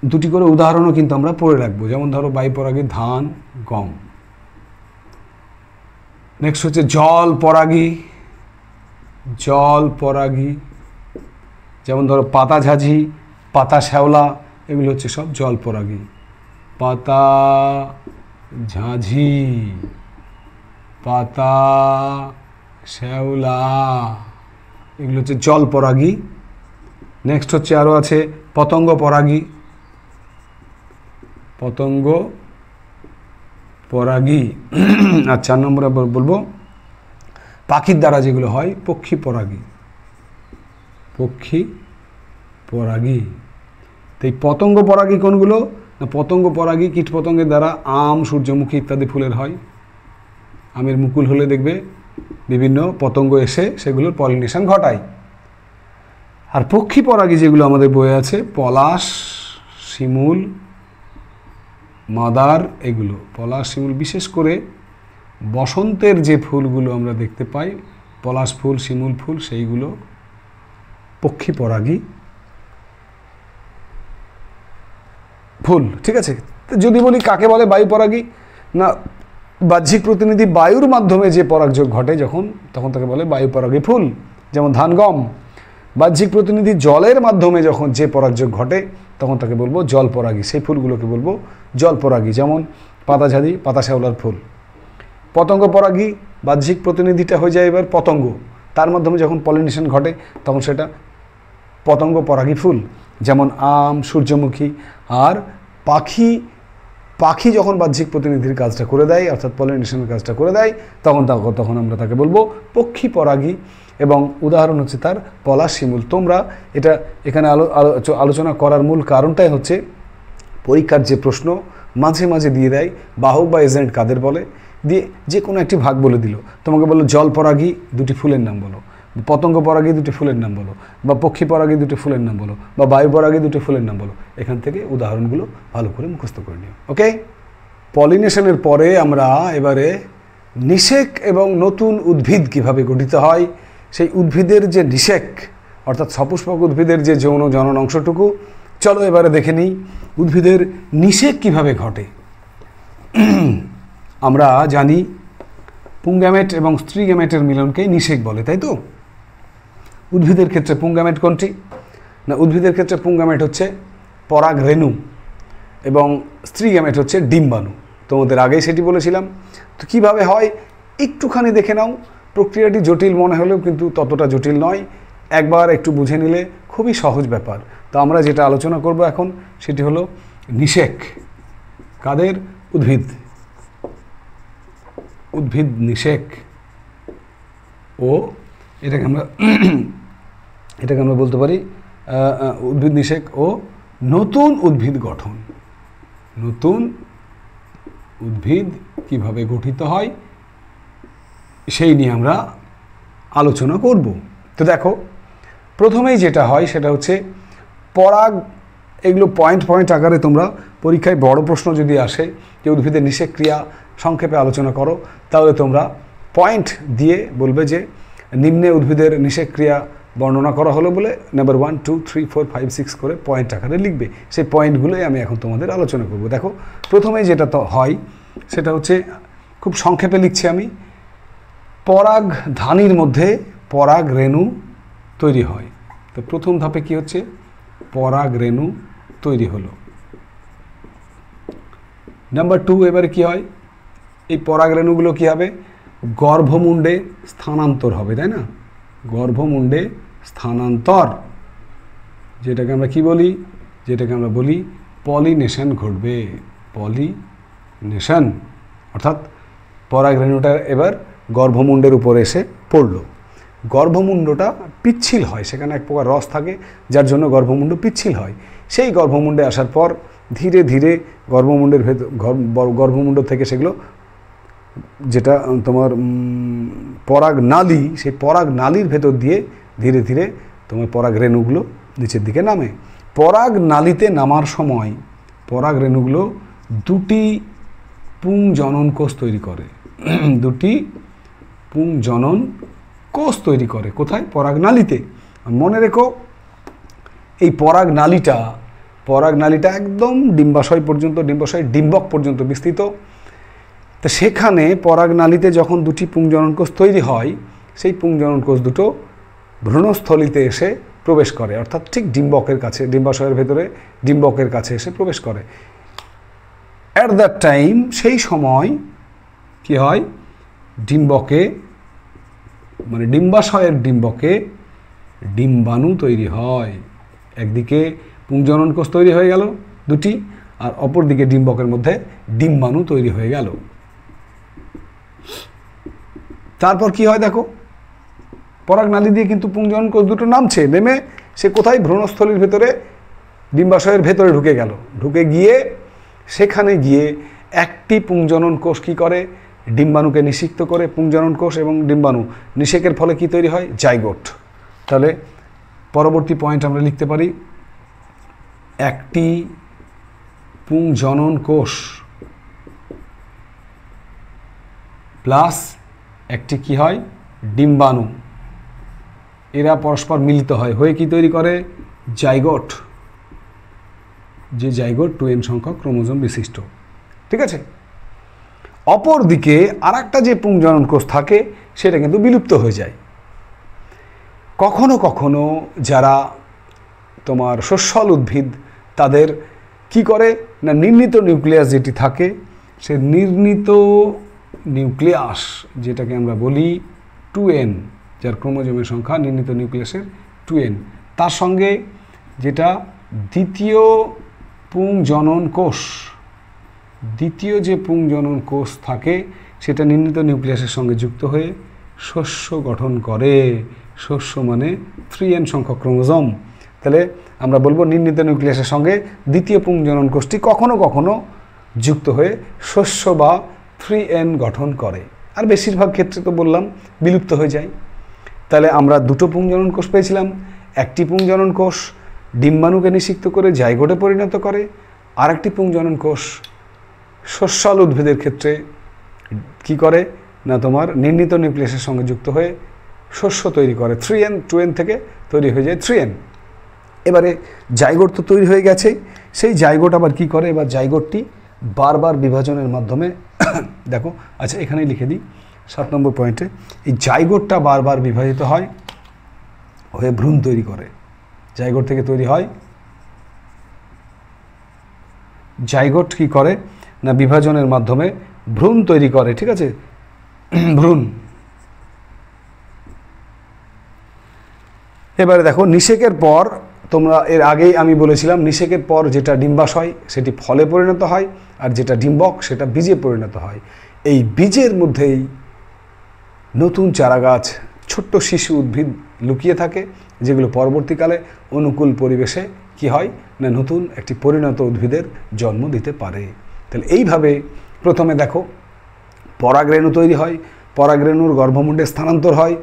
দুটি করে উদাহরণও কিন্তু আমরা পড়ে রাখবো, যেমন ধরো বায়ু পরাগী ধান, গম। নেক্সট হচ্ছে জল পরাগী, জল পরাগী, যেমন ধরো পাতা ঝাঁঝি, পাতা শ্যাওলা, এগুলো হচ্ছে সব জল পরাগী। পাতা ঝাঁঝি, পাতা শ্যাওলা, এগুলো হচ্ছে জল পরাগী। নেক্সট হচ্ছে আরও আছে পতঙ্গ পরাগী, পতঙ্গ পরাগী। আর 4 নম্বরে বলবো পাখির দ্বারা যেগুলো হয় পক্ষী পরাগী, পক্ষী পরাগী। তো এই পতঙ্গ পরাগী কোনগুলো? না, পতঙ্গ পরাগী কীট পতঙ্গের দ্বারা আম, সূর্যমুখী ইত্যাদি ফুলের হয়। আমের মুকুল হলে দেখবে বিভিন্ন পতঙ্গ এসে সেগুলোর পলিনেশন ঘটায়। আর পক্ষী পরাগী যেগুলো আমাদের বইয়ে আছে, পলাশ, শিমুল, মাদার, এগুলো। পলাশ, শিমুল, বিশেষ করে বসন্তের যে ফুলগুলো আমরা দেখতে পাই, পলাশ ফুল, শিমুল ফুল, সেইগুলো পক্ষী পরাগী। ফুল, ঠিক আছে। যদি বলি কাকে বলে বায়ু পরাগী, না বাহ্যিক প্রতিনিধি বায়ুর মাধ্যমে যে পরাগযোগ ঘটে তখন তাকে বলে বায়ু পরাগী ফুল, যেমন ধান গম। বাহ্যিক প্রতিনিধি জলের মাধ্যমে যখন যে পরাগযোগ ঘটে তখন তাকে বলবো জল পরাগী, সেই ফুলগুলোকে বলবো জল পরাগী, যেমন পাতাঝাড়ি, পাতা শ্যাওলার ফুল। পতঙ্গ পরাগী, বাহ্যিক প্রতিনিধিটা হয়ে যায় এবার পতঙ্গ, তার মাধ্যমে যখন পলিনেশন ঘটে তখন সেটা পতঙ্গ পরাগী ফুল, যেমন আম, সূর্যমুখী। আর পাখি যখন বাহ্যিক প্রতিনিধির কাজটা করে দেয়, অর্থাৎ পলিনেশনের কাজটা করে দেয়, তখন আমরা তাকে বলবো পক্ষী পরাগী। এবং উদাহরণ হচ্ছে তার পলাশ, শিমুল। তোমরা এটা এখানে আলোচনা করার মূল কারণটাই হচ্ছে পরীক্ষার যে প্রশ্ন মাঝে মাঝে দিয়ে দেয় বাহক বা এজেন্ট কাদের বলে, দিয়ে যে কোনো একটি ভাগ বলে দিল, তোমাকে বললো জল পরাগী দুটি ফুলের নাম বলো, পতঙ্গ পরাগী দুটি ফুলের নাম বলো, বা পক্ষী পরাগী দুটি ফুলের নাম বলো, বা বায়ু পরাগী দুটি ফুলের নাম বলো। এখান থেকে উদাহরণগুলো ভালো করে মুখস্থ করে নিও। ওকে, পলিনেশনের পরে আমরা এবারে নিষেক এবং নতুন উদ্ভিদ কিভাবে গঠিত হয়, সেই উদ্ভিদের যে নিষেক অর্থাৎ সপুষ্পক উদ্ভিদের যে যৌন জনন অংশটুকু, চলো এবারে দেখে নিই উদ্ভিদের নিষেক কিভাবে ঘটে। আমরা জানি পুংগ্যামেট এবং স্ত্রী গ্যামেটের মিলনকেই নিষেক বলে, তাই তো? উদ্ভিদের ক্ষেত্রে পুংগ্যামেট কোনটি? না, উদ্ভিদের ক্ষেত্রে পুংগ্যামেট হচ্ছে পরাগ রেণু এবং স্ত্রী গ্যামেট হচ্ছে ডিম্বাণু। তোমাদের আগেই সেটি বলেছিলাম। তো কীভাবে হয় একটুখানি দেখে নাও। প্রক্রিয়াটি জটিল মনে হলেও কিন্তু ততটা জটিল নয়, একবার একটু বুঝে নিলে খুবই সহজ ব্যাপার। তো আমরা যেটা আলোচনা করব এখন সেটি হলো নিষেক। কাদের? উদ্ভিদ নিষেক। ও এটাকে আমরা বলতে পারি উদ্ভিদ নিষেক ও নতুন উদ্ভিদ গঠন। নতুন উদ্ভিদ কিভাবে গঠিত হয় সেই নিয়ে আমরা আলোচনা করব। তো দেখো, প্রথমেই যেটা হয় সেটা হচ্ছে পরাগ। এগুলো পয়েন্ট আকারে তোমরা পরীক্ষায় বড় প্রশ্ন যদি আসে যে উদ্ভিদের নিষেক ক্রিয়া সংক্ষেপে আলোচনা করো, তাহলে তোমরা পয়েন্ট দিয়ে বলবে যে নিম্নে উদ্ভিদের নিষেক ক্রিয়া বর্ণনা করা হলো বলে নাম্বার 1, 2, 3, 4, 5, 6 করে পয়েন্ট আকারে লিখবে। সেই পয়েন্টগুলোই আমি এখন তোমাদের আলোচনা করব। দেখো, প্রথমেই যেটা তো হয় সেটা হচ্ছে, খুব সংক্ষেপে লিখছি আমি, পরাগ ধানির মধ্যে পরাগ রেণু তৈরি হয়। তো প্রথম ধাপে কি হচ্ছে? পরাগ রেণু তৈরি হলো। নাম্বার 2, এবারে কি হয়? এই পরাগ রেণুগুলো কী হবে? গর্ভমুণ্ডে স্থানান্তর হবে, তাই না? গর্ভমুণ্ডে স্থানান্তর, যেটাকে আমরা কি বলি? যেটাকে আমরা বলি পলিনেশন ঘটবে। পলিনেশন অর্থাৎ পরাগ রেণুটা এবার গর্ভমুণ্ডের উপরে এসে পড়ল। গর্ভমুণ্ডটা পিচ্ছিল হয়, সেখানে এক প্রকার রস থাকে যার জন্য গর্ভমুণ্ড পিচ্ছিল হয়। সেই গর্ভমুণ্ডে আসার পর ধীরে ধীরে গর্ভমুণ্ডের গর্ভমুণ্ড থেকে সেগুলো যেটা তোমার পরাগ নালী, সেই পরাগ নালীর ভেতর দিয়ে ধীরে ধীরে তোমার পরাগ রেণুগুলো নিচের দিকে নামে। পরাগ নালীতে নামার সময় পরাগ রেণুগুলো দুটি পুংজনন কোষ তৈরি করে। দুটি পুংজনন কোষ তৈরি করে। কোথায়? পরাগ নালীতে। মনে রেখো, এই পরাগ নালীটা একদম ডিম্বাশয় পর্যন্ত, ডিম্বক পর্যন্ত বিস্তৃত। তো সেখানে পরাগ নালীতে যখন দুটি পুংজনন কোষ তৈরি হয়, সেই পুংজনন কোষ দুটো ভ্রূণস্থলিতে এসে প্রবেশ করে, অর্থাৎ ঠিক ডিম্বকের কাছে, ডিম্বাশয়ের ভেতরে ডিম্বকের কাছে এসে প্রবেশ করে। অ্যাট দ্যাট টাইম, সেই সময় কি হয়? ডিম্বকে, মানে ডিম্বাশয়ের ডিম্বকে ডিম্বাণু তৈরি হয়। একদিকে পুংজনন কোষ তৈরি হয়ে গেল দুটি, আর অপরদিকে ডিম্বকের মধ্যে ডিম্বাণু তৈরি হয়ে গেল। তারপর কি হয় দেখো, পরাগ নালী দিয়ে কিন্তু পুংজনন কোষ দুটো নামছে, নেমে সে কোথায়? ভ্রূণস্থলীর ভেতরে, ডিম্বাশয়ের ভেতরে ঢুকে গেল। ঢুকে গিয়ে সেখানে গিয়ে একটি পুংজনন কোষ কী করে? ডিম্বাণুকে নিষিক্ত করে। পুংজনন কোষ এবং ডিম্বাণু নিষেকের ফলে কি তৈরি হয়? জাইগোট। তাহলে পরবর্তী পয়েন্ট আমরা লিখতে পারি, একটি পুংজনন কোষ প্লাস একটি কি হয়? ডিম্বাণু। এরা পরস্পর মিলিত হয়, হয়ে কি তৈরি করে? জাইগোট। যে জাইগোট 2n সংখ্যক ক্রোমোজোম বিশিষ্ট। ঠিক আছে, অপরদিকে আর একটা যে পুংজনন কোষ থাকে সেটা কিন্তু বিলুপ্ত হয়ে যায়। কখনো কখনো যারা তোমার শস্যল উদ্ভিদ তাদের কি করে না, নির্ণীত নিউক্লিয়াস যেটি থাকে সে নির্ণীত নিউক্লিয়াস যেটাকে আমরা বলি 2n, যার ক্রোমোজোমের সংখ্যা নির্ণীত নিউক্লিয়াসের 2n, তার সঙ্গে যেটা দ্বিতীয় পুংজনন কোষ, দ্বিতীয় যে পুংজনন কোষ থাকে সেটা নির্ণীত নিউক্লিয়াসের সঙ্গে যুক্ত হয়ে শস্য গঠন করে। শস্য মানে 3n সংখ্যক ক্রোমোজোম। তাহলে আমরা বলবো নির্ণীত নিউক্লিয়াসের সঙ্গে দ্বিতীয় পুংজনন কোষটি কখনো কখনো যুক্ত হয়ে শস্য বা 3n গঠন করে, আর বেশিরভাগ ক্ষেত্রে তো বললাম বিলুপ্ত হয়ে যায়। তাহলে আমরা দুটো পুংজনন কোষ পেয়েছিলাম, একটি পুংজনন কোষ ডিম্বাণুকে নিষিক্ত করে জাইগোটে পরিণত করে, আর একটি পুংজনন কোষ শস্যল উদ্ভিদের ক্ষেত্রে কি করে না, তোমার নির্ণীত নিউক্লিয়াসের সঙ্গে যুক্ত হয়ে শস্য তৈরি করে। 3n 2n থেকে তৈরি হয়ে যায় 3n। এবারে জাইগোট তো তৈরি হয়ে গেছে, সেই জাইগোট আবার কি করে, এবার জাইগোটটি বারবার বিভাজনের মাধ্যমে দেখো, আচ্ছা এখানেই লিখে দিই 7 নম্বর পয়েন্টে, এই জাইগোটটা বারবার বিভাজিত হয় হয়ে ভ্রূণ তৈরি করে। জাইগোট থেকে তৈরি হয়, জাইগোট কি করে না বিভাজনের মাধ্যমে ভ্রূণ তৈরি করে। ঠিক আছে, ভ্রূণ। এবারে দেখো নিষেকের পর, তোমরা এর আগেই আমি বলেছিলাম নিষেকের পর যেটা ডিম্বাশয় সেটি ফলে পরিণত হয়, আর যেটা ডিম্বক সেটা বীজে পরিণত হয়। এই বীজের মধ্যেই নতুন চারাগাছ, ছোট্ট শিশু উদ্ভিদ লুকিয়ে থাকে, যেগুলো পরবর্তীকালে অনুকূল পরিবেশে কি হয় না নতুন একটি পরিণত উদ্ভিদের জন্ম দিতে পারে। তাহলে এইভাবে প্রথমে দেখো পরাগরেণু তৈরি হয়, পরাগরেণুর গর্ভমুণ্ডে স্থানান্তর হয়,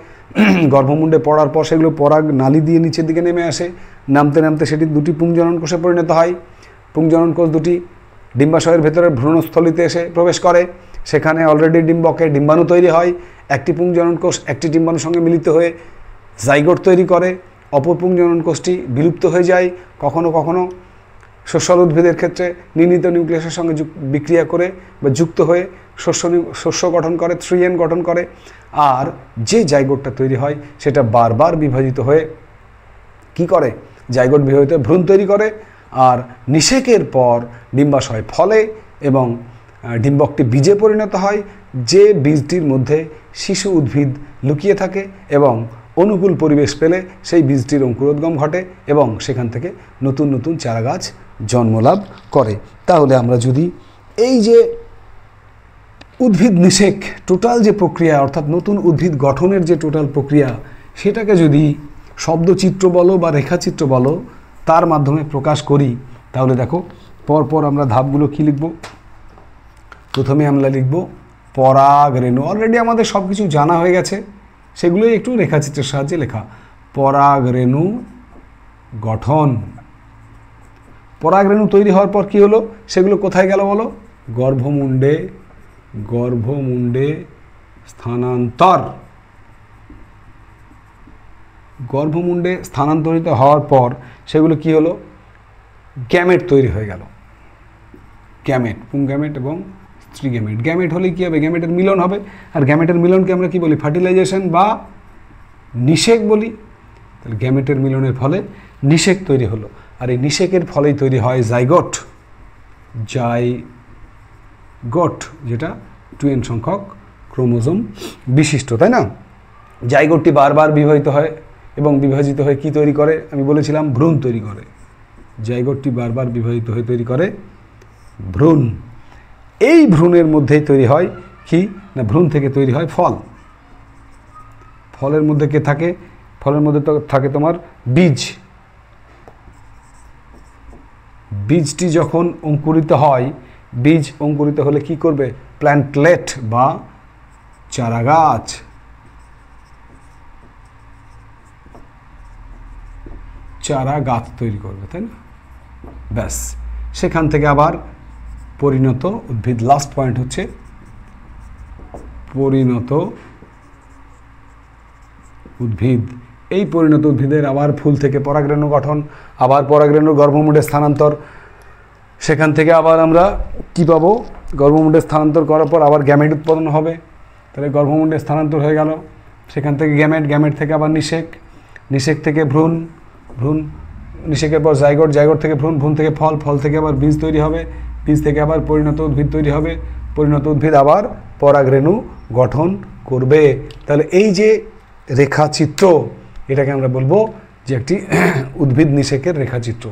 গর্ভমুণ্ডে পড়ার পর সেগুলো পরাগ নালী দিয়ে নিচের দিকে নেমে আসে, নামতে নামতে সেটি দুটি পুংজনন কোষে পরিণত হয়। পুংজনন কোষ দুটি ডিম্বাশয়ের ভেতরে ভ্রূণস্থলিতে এসে প্রবেশ করে, সেখানে অলরেডি ডিম্বকে ডিম্বাণু তৈরি হয়। একটি পুংজনন কোষ একটি ডিম্বাণুর সঙ্গে মিলিত হয়ে জাইগোট তৈরি করে, অপর পুংজনন কোষটি বিলুপ্ত হয়ে যায়। কখনো কখনো শস্যল উদ্ভিদের ক্ষেত্রে নির্ণীত নিউক্লিয়াসের সঙ্গে বিক্রিয়া করে বা যুক্ত হয়ে শস্য গঠন করে, 3n গঠন করে। আর যে জাইগোটটা তৈরি হয় সেটা বারবার বিভাজিত হয়ে কি করে, জাইগোট বিভাজিত ভ্রূণ তৈরি করে। আর নিষেকের পর ডিম্বাশয় ফলে এবং ডিম্বকটি বীজে পরিণত হয়, যে বীজটির মধ্যে শিশু উদ্ভিদ লুকিয়ে থাকে এবং অনুকূল পরিবেশ পেলে সেই বীজটির অঙ্কুরোদ্গম ঘটে এবং সেখান থেকে নতুন নতুন চারাগাছ জন্মলাভ করে। তাহলে আমরা যদি এই যে উদ্ভিদ নিষেক টোটাল যে প্রক্রিয়া, অর্থাৎ নতুন উদ্ভিদ গঠনের যে টোটাল প্রক্রিয়া, সেটাকে যদি শব্দচিত্র বলো বা রেখাচিত্র বলো তার মাধ্যমে প্রকাশ করি, তাহলে দেখো পরপর আমরা ধাপগুলো কি লিখব। প্রথমে আমরা লিখব পরাগরেণু। অলরেডি আমাদের সব কিছু জানা হয়ে গেছে, সেগুলোই একটু রেখাচিত্রের সাহায্যে লেখা। পরাগরেণু গঠন। পরাগরেণু তৈরি হওয়ার পর কি হলো, সেগুলো কোথায় গেল বলো, গর্ভমুণ্ডে, গর্ভমুণ্ডে স্থানান্তর। গর্ভমুণ্ডে স্থানান্তরিত হওয়ার পর সেগুলো কি হলো, গ্যামেট তৈরি হয়ে গেল। গ্যামেট, পুংগ্যামেট এবং স্ত্রী গ্যামেট। গ্যামেট হলে কী হবে, গ্যামেটের মিলন হবে, আর গ্যামেটের মিলনকে আমরা কি বলি, ফার্টিলাইজেশন বা নিষেক বলি। তাহলে গ্যামেটের মিলনের ফলে নিষেক তৈরি হলো, আর এই নিষেকের ফলেই তৈরি হয় জাইগোট। জাইগোট যেটা 2n সংখ্যক ক্রোমোজোম বিশিষ্ট, তাই না? জাইগোটটি বারবার বিভাজিত হয় এবং বিভাজিত হয়ে কি তৈরি করে, আমি বলেছিলাম ভ্রূণ তৈরি করে। জাইগোটটি বারবার বিভাজিত হয়ে তৈরি করে ভ্রূণ। এই ভ্রূণের মধ্যেই তৈরি হয় কি না, ভ্রূণ থেকে তৈরি হয় ফল। ফলের মধ্যে কে থাকে, ফলের মধ্যে তো থাকে তোমার বীজ। বীজটি যখন অঙ্কুরিত হয়, বীজ অঙ্কুরিত হলে কি করবে, প্ল্যান্টলেট বা চারাগাছ। চারা গাছ তৈরি করবে, তাই না? ব্যাস, সেখান থেকে আবার পরিণত উদ্ভিদ। লাস্ট পয়েন্ট হচ্ছে পরিণত উদ্ভিদ। এই পরিণত উদ্ভিদের আবার ফুল থেকে পরাগরেণু গঠন, আবার পরাগরেণুর গর্ভমুণ্ডে স্থানান্তর, সেখান থেকে আবার আমরা কি পাবো, গর্ভমুণ্ডে স্থানান্তর করার পর আবার গ্যামেট উৎপাদন হবে, তাহলে গর্ভমুণ্ডে স্থানান্তর হয়ে গেল, সেখান থেকে গ্যামেট, গ্যামেট থেকে আবার নিষেক, নিষেক থেকে ভ্রূণ, ভ্রূণ নিষেকের পর জাইগোট, জাইগোট থেকে ভ্রূণ, ভ্রূণ থেকে ফল, ফল থেকে আবার বীজ তৈরি হবে, বীজ থেকে আবার পরিণত উদ্ভিদ তৈরি হবে, পরিণত উদ্ভিদ আবার পরাগরেণু গঠন করবে। তাহলে এই যে রেখাচিত্র, এটাকে আমরা বলবো যে একটি উদ্ভিদ নিষেকের রেখাচিত্র।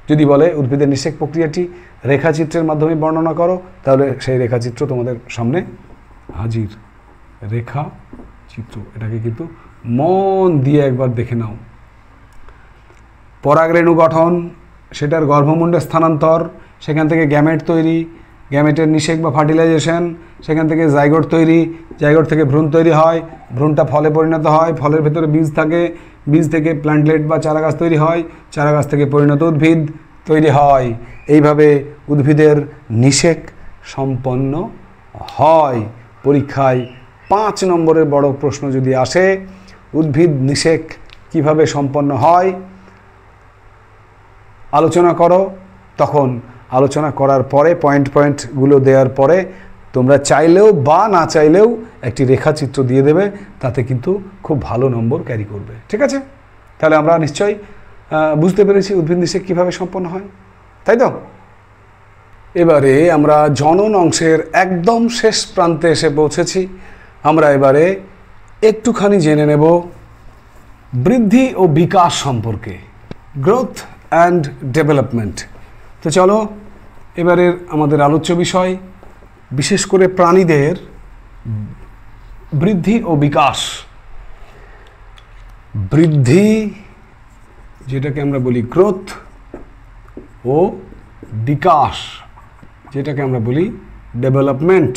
যদি বলে উদ্ভিদের নিষেক প্রক্রিয়াটি রেখাচিত্রের মাধ্যমে বর্ণনা করো, তাহলে সেই রেখাচিত্র তোমাদের সামনে হাজির। রেখাচিত্র, এটাকে কিন্তু মন দিয়ে একবার দেখে নাও। পরাগরেণু গঠন, সেটার গর্ভমুণ্ডে স্থানান্তর, সেখান থেকে গ্যামেট তৈরি, গ্যামেটের নিষেক বা ফার্টিলাইজেশন, সেখান থেকে জাইগোট তৈরি, জাইগোট থেকে ভ্রূণ তৈরি হয়, ভ্রূণটা ফলে পরিণত হয়, ফলের ভেতরে বীজ থাকে, বীজ থেকে প্ল্যান্টলেট বা চারাগাছ তৈরি হয়, চারাগাছ থেকে পরিণত উদ্ভিদ তৈরি হয়। এইভাবে উদ্ভিদের নিষেক সম্পন্ন হয়। পরীক্ষায় 5 নম্বরের বড় প্রশ্ন যদি আসে, উদ্ভিদ নিষেক কিভাবে সম্পন্ন হয় আলোচনা করো, তখন আলোচনা করার পরে পয়েন্টগুলো দেওয়ার পরে তোমরা চাইলেও বা না চাইলেও একটি রেখাচিত্র দিয়ে দেবে, তাতে কিন্তু খুব ভালো নম্বর ক্যারি করবে। ঠিক আছে? তাহলে আমরা নিশ্চয়ই বুঝতে পেরেছি উদ্ভিদ নিষেক কীভাবে সম্পন্ন হয়, তাই তো? এবারে আমরা জনন অংশের একদম শেষ প্রান্তে এসে পৌঁছেছি। আমরা এবারে একটুখানি জেনে নেব বৃদ্ধি ও বিকাশ সম্পর্কে, গ্রোথ অ্যান্ড ডেভেলপমেন্ট। তো চলো, এবারের আমাদের আলোচ্য বিষয় বিশেষ করে প্রাণীদের বৃদ্ধি ও বিকাশ। বৃদ্ধি যেটাকে আমরা বলি গ্রোথ, ও বিকাশ যেটাকে আমরা বলি ডেভেলপমেন্ট।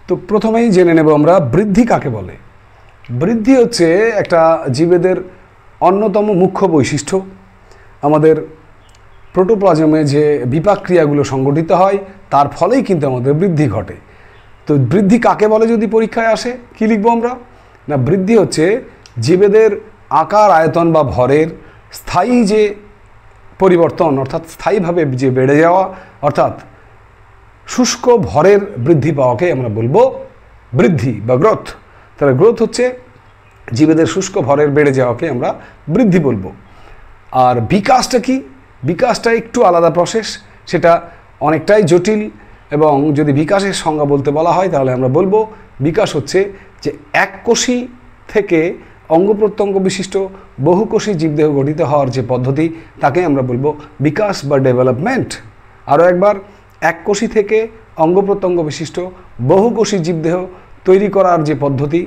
তো প্রথমেই জেনে নেব আমরা বৃদ্ধি কাকে বলে। বৃদ্ধি হচ্ছে একটা জীবেদের অন্যতম মুখ্য বৈশিষ্ট্য। আমাদের প্রোটোপ্লাজমে যে বিপাক ক্রিয়াগুলো সংগঠিত হয়, তার ফলেই কিন্তু আমাদের বৃদ্ধি ঘটে। তো বৃদ্ধি কাকে বলে যদি পরীক্ষায় আসে, কি লিখবো আমরা? না, বৃদ্ধি হচ্ছে জীবেদের আকার, আয়তন বা ভরের স্থায়ী যে পরিবর্তন, অর্থাৎ স্থায়ীভাবে যে বেড়ে যাওয়া, অর্থাৎ শুষ্ক ভরের বৃদ্ধি পাওয়াকে আমরা বলবো বৃদ্ধি বা গ্রোথ। তাহলে গ্রোথ হচ্ছে জীবেদের শুষ্ক ভরের বেড়ে যাওয়াকে আমরা বৃদ্ধি বলবো। আর বিকাশটা কি? বিকাশটা একটু আলাদা প্রসেস, সেটা অনেকটাই জটিল, এবং যদি বিকাশের সংজ্ঞা বলতে বলা হয় তাহলে আমরা বলবো বিকাশ হচ্ছে যে এককোষী থেকে অঙ্গ প্রত্যঙ্গ বিশিষ্ট বহুকোষী জীবদেহ গঠিত হওয়ার যে পদ্ধতি, তাকে আমরা বলবো বিকাশ বা ডেভেলপমেন্ট। আরও একবার, এককোষী থেকে অঙ্গ প্রত্যঙ্গ বিশিষ্ট বহুকোষী জীবদেহ তৈরি করার যে পদ্ধতি,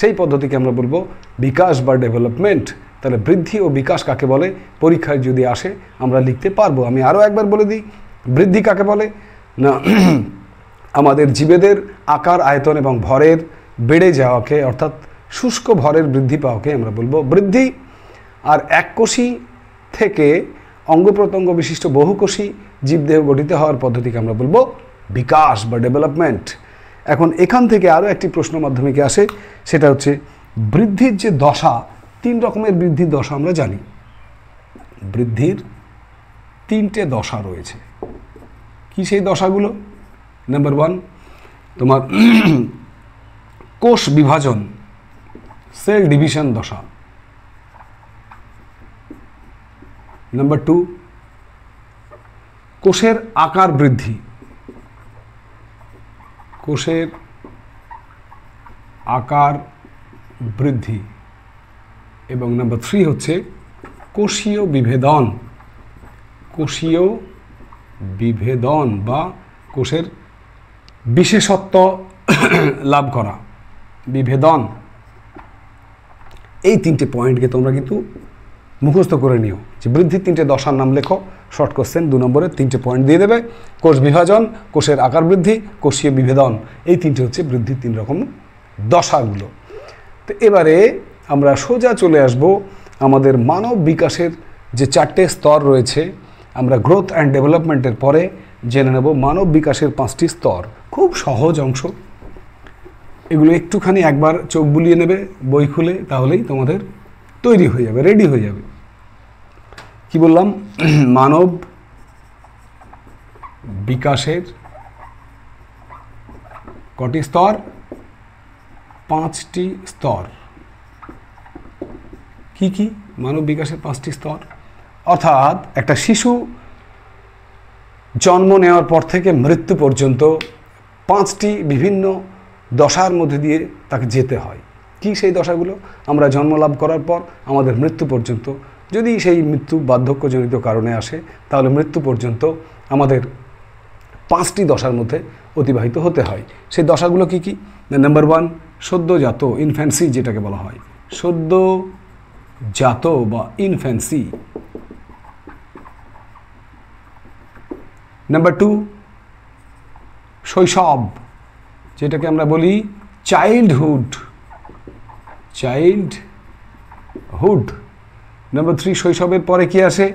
সেই পদ্ধতিকে আমরা বলবো বিকাশ বা ডেভেলপমেন্ট। তাহলে বৃদ্ধি ও বিকাশ কাকে বলে পরীক্ষায় যদি আসে আমরা লিখতে পারবো। আমি আরও একবার বলে দিই, বৃদ্ধি কাকে বলে না, আমাদের জীবেদের আকার, আয়তন এবং ভরের বেড়ে যাওয়াকে, অর্থাৎ শুষ্ক ভরের বৃদ্ধি পাওয়াকে আমরা বলবো বৃদ্ধি। আর এককোষী থেকে অঙ্গ প্রত্যঙ্গ বিশিষ্ট বহুকোষী জীবদেহ গঠিত হওয়ার পদ্ধতিকে আমরা বলবো বিকাশ বা ডেভেলপমেন্ট। এখন এখান থেকে আরও একটি প্রশ্ন মাধ্যমিকে আসে, সেটা হচ্ছে বৃদ্ধির যে দশা, 3 রকমের বৃদ্ধির দশা আমরা জানি। বৃদ্ধির 3টে দশা রয়েছে। কি সেই দশাগুলো? নাম্বার 1 তোমার কোষ বিভাজন, সেল ডিভিশন দশা। নাম্বার 2 কোষের আকার বৃদ্ধি, কোষের আকার বৃদ্ধি। এবং নাম্বার 3 হচ্ছে কোষীয় বিভেদন, কোষীয় বিভেদন বা কোষের বিশেষত্ব লাভ করা, বিভেদন। এই 3টে পয়েন্টকে তোমরা কিন্তু মুখস্থ করে নিও যে বৃদ্ধির 3টে দশার নাম লেখো। শর্ট কোশ্চেন 2 নম্বরের 3টে পয়েন্ট দিয়ে দেবে। কোষ বিভাজন, কোষের আকার বৃদ্ধি, কোষীয় বিভেদন, এই 3টে হচ্ছে বৃদ্ধির 3 রকম দশাগুলো। তো এবারে আমরা সোজা চলে আসব আমাদের মানব বিকাশের যে 4টে স্তর রয়েছে। আমরা গ্রোথ অ্যান্ড ডেভেলপমেন্টের পরে জেনে নেব মানব বিকাশের 5টি স্তর। খুব সহজ অংশ, এগুলো একটুখানি একবার চোখ বুলিয়ে নেবে বই খুলে, তাহলেই তোমাদের তৈরি হয়ে যাবে, রেডি হয়ে যাবে। কি বললাম? মানব বিকাশের কটি স্তর? 5টি স্তর। কি কি মানব বিকাশের 5টি স্তর? অর্থাৎ একটা শিশু জন্ম নেওয়ার পর থেকে মৃত্যু পর্যন্ত 5টি বিভিন্ন দশার মধ্যে দিয়ে তাকে যেতে হয়। কি সেই দশাগুলো? আমরা জন্মলাভ করার পর আমাদের মৃত্যু পর্যন্ত, যদি সেই মৃত্যু বার্ধক্যজনিত কারণে আসে, তাহলে মৃত্যু পর্যন্ত আমাদের 5টি দশার মধ্যে অতিবাহিত হতে হয়। সেই দশাগুলো কি কি? নাম্বার 1, সদ্যজাত, ইনফ্যান্সি যেটাকে বলা হয়, সদ্যজাত বা ইনফ্যান্সি। নাম্বার 2, শৈশব, যেটাকে আমরা বলি চাইল্ডহুড। নাম্বার 3, শৈশবের পরে কি আসে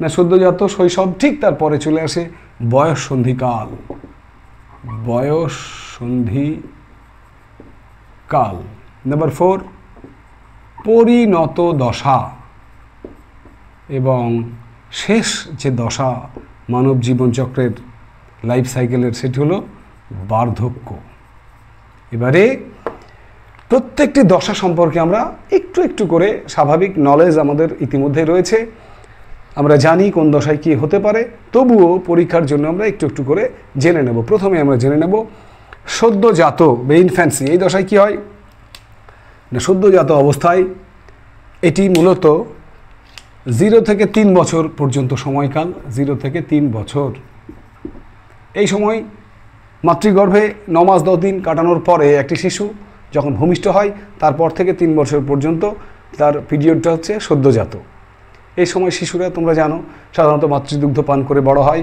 না? সদ্যজাত, শৈশব, ঠিক তারপরে চলে আসে বয়ঃসন্ধিকাল। নাম্বার 4, পরিণত দশা। এবং শেষ যে দশা মানব জীবনচক্রের লাইফ সাইকেলের, সেটি হলো বার্ধক্য। এবারে প্রত্যেকটি দশা সম্পর্কে আমরা একটু একটু করে স্বাভাবিক নলেজ আমাদের ইতিমধ্যে রয়েছে, আমরা জানি কোন দশায় কী হতে পারে, তবুও পরীক্ষার জন্য আমরা একটু একটু করে জেনে নেব। প্রথমে আমরা জেনে নেব সদ্যজাত বা ইনফ্যান্সি। এই দশায় কী হয় না? সদ্যজাত অবস্থায় এটি মূলত 0 থেকে 3 বছর পর্যন্ত সময়কাল। 0 থেকে 3 বছর এই সময় মাতৃগর্ভে 9 মাস 10 দিন কাটানোর পরে একটি শিশু যখন ভূমিষ্ঠ হয়, তারপর থেকে 3 বছর পর্যন্ত তার পিরিয়ডটা হচ্ছে সদ্যজাত। এই সময় শিশুরা, তোমরা জানো, সাধারণত মাতৃদুগ্ধ পান করে বড় হয়।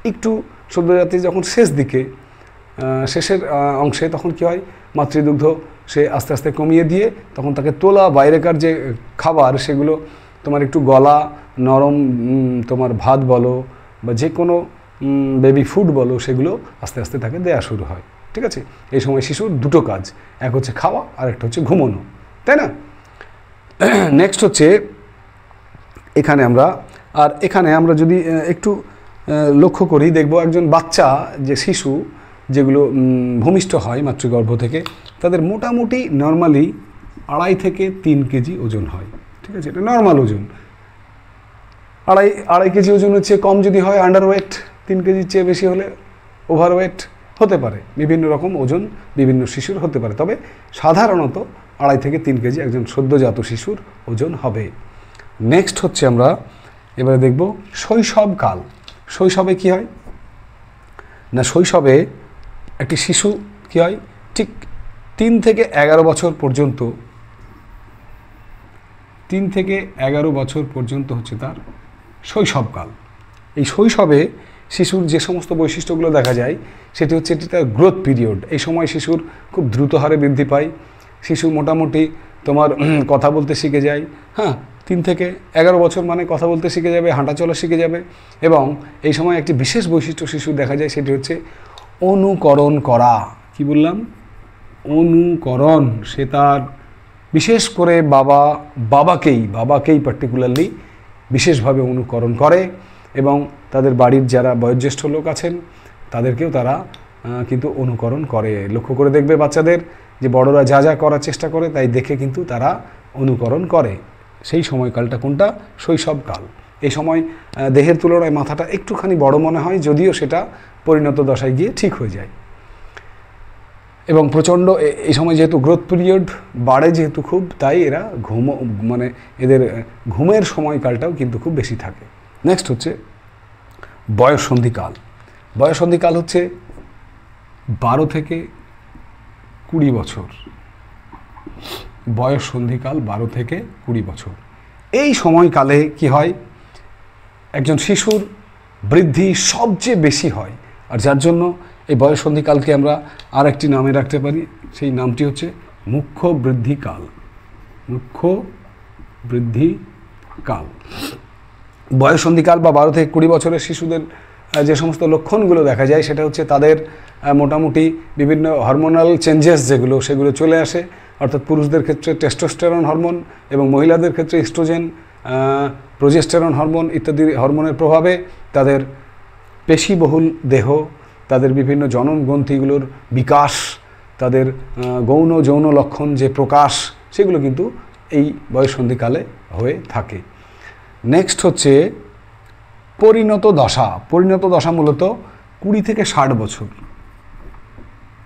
একটু সদ্যজাতি যখন শেষের অংশে, তখন কি হয়? মাতৃদুগ্ধ সে আস্তে আস্তে কমিয়ে দিয়ে তখন তাকে তোলা বাইরেকার যে খাবার, সেগুলো তোমার একটু গলা নরম, তোমার ভাত বলো বা যে কোনো বেবি ফুড বলো, সেগুলো আস্তে আস্তে তাকে দেয়া শুরু হয়। ঠিক আছে? এই সময় শিশুর দুটো কাজ, এক হচ্ছে খাওয়া আর একটা হচ্ছে ঘুমানো, তাই না? নেক্সট হচ্ছে এখানে আমরা যদি একটু লক্ষ্য করি, দেখব একজন বাচ্চা, যে শিশু যেগুলো ভূমিষ্ঠ হয় মাতৃগর্ভ থেকে, তাদের মোটামুটি নর্মালি 2.5 থেকে 3 কেজি ওজন হয়। ঠিক আছে? এটা নর্মাল ওজন। 2.5 কেজি ওজনের চেয়ে কম যদি হয় আন্ডারওয়েট, 3 কেজির চেয়ে বেশি হলে ওভারওয়েট হতে পারে। বিভিন্ন রকম ওজন বিভিন্ন শিশুর হতে পারে, তবে সাধারণত 2.5 থেকে 3 কেজি একজন সদ্যজাত শিশুর ওজন হবে। নেক্সট হচ্ছে আমরা এবারে দেখব শৈশবকাল। শৈশবে কি হয় না? শৈশবে একটি শিশু কি হয়? ঠিক 3 থেকে 11 বছর পর্যন্ত, 3 থেকে 11 বছর পর্যন্ত হচ্ছে তার শৈশবকাল। এই শৈশবে শিশুর যে সমস্ত বৈশিষ্ট্যগুলো দেখা যায়, সেটি হচ্ছে এটি তার গ্রোথ পিরিয়ড। এই সময় শিশুর খুব দ্রুত হারে বৃদ্ধি পায়। শিশু মোটামুটি তোমার কথা বলতে শিখে যায়। হ্যাঁ, 3 থেকে 11 বছর মানে কথা বলতে শিখে যাবে, হাঁটা চলা শিখে যাবে। এবং এই সময় একটি বিশেষ বৈশিষ্ট্য শিশুর দেখা যায়, সেটি হচ্ছে অনুকরণ করা। কি বললাম? অনুকরণ। সে তার বিশেষ করে বাবাকেই পার্টিকুলারলি বিশেষভাবে অনুকরণ করে, এবং তাদের বাড়ির যারা বয়োজ্যেষ্ঠ লোক আছেন তাদেরকেও তারা কিন্তু অনুকরণ করে। লক্ষ্য করে দেখবে বাচ্চাদের, যে বড়রা যা যা করার চেষ্টা করে তাই দেখে কিন্তু তারা অনুকরণ করে। সেই সময়কালটা কোনটা? শৈশবকাল। এই সময় দেহের তুলনায় মাথাটা একটুখানি বড় মনে হয়, যদিও সেটা পরিণত দশায় গিয়ে ঠিক হয়ে যায়। এবং প্রচণ্ড এই সময় যেহেতু গ্রোথ পিরিয়ড বাড়ে যেহেতু খুব, তাই এরা এদের ঘুমের সময়কালটাও কিন্তু খুব বেশি থাকে। নেক্সট হচ্ছে বয়ঃসন্ধিকাল। বয়ঃসন্ধিকাল হচ্ছে 12 থেকে 20 বছর। বয়ঃসন্ধিকাল 12 থেকে 20 বছর। এই সময়কালে কি হয়? একজন শিশুর বৃদ্ধি সবচেয়ে বেশি হয়, আর যার জন্য এই বয়ঃসন্ধিকালকে আমরা আর একটি নামে রাখতে পারি। সেই নামটি হচ্ছে মুখ্য বৃদ্ধিকাল। মুখ্য বৃদ্ধিকাল। বয়ঃসন্ধিকাল বা 12 থেকে 20 বছরের শিশুদের যে সমস্ত লক্ষণগুলো দেখা যায়, সেটা হচ্ছে তাদের মোটামুটি বিভিন্ন হরমোনাল চেঞ্জেস সেগুলো চলে আসে। অর্থাৎ পুরুষদের ক্ষেত্রে টেস্টোস্টেরন হরমোন এবং মহিলাদের ক্ষেত্রে ইস্ট্রোজেন, প্রোজেস্টেরন হরমোন ইত্যাদি হরমোনের প্রভাবে তাদের পেশিবহুল দেহ, তাদের বিভিন্ন জননগ্রন্থিগুলোর বিকাশ, তাদের গৌণ যৌন লক্ষণ যে প্রকাশ, সেগুলো কিন্তু এই বয়ঃসন্ধিকালে হয়ে থাকে। নেক্সট হচ্ছে পরিণত দশা। পরিণত দশা মূলত 20 থেকে 60 বছর,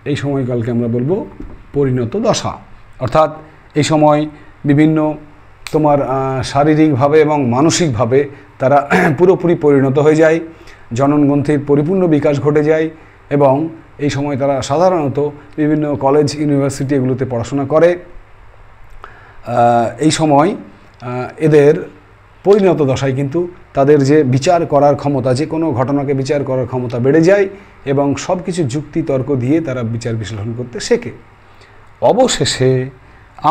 এই সময়কালকে আমরা বলবো পরিণত দশা। অর্থাৎ এই সময় বিভিন্ন তোমার শারীরিকভাবে এবং মানসিকভাবে তারা পুরোপুরি পরিণত হয়ে যায়, জননগ্রন্থির পরিপূর্ণ বিকাশ ঘটে যায় এবং এই সময় তারা সাধারণত বিভিন্ন কলেজ, ইউনিভার্সিটি এগুলোতে পড়াশোনা করে। এই সময় এদের পরিণত দশায় কিন্তু তাদের যে বিচার করার ক্ষমতা, যে কোনো ঘটনাকে বিচার করার ক্ষমতা বেড়ে যায় এবং সব কিছু যুক্তি তর্ক দিয়ে তারা বিচার বিশ্লেষণ করতে শেখে। অবশেষে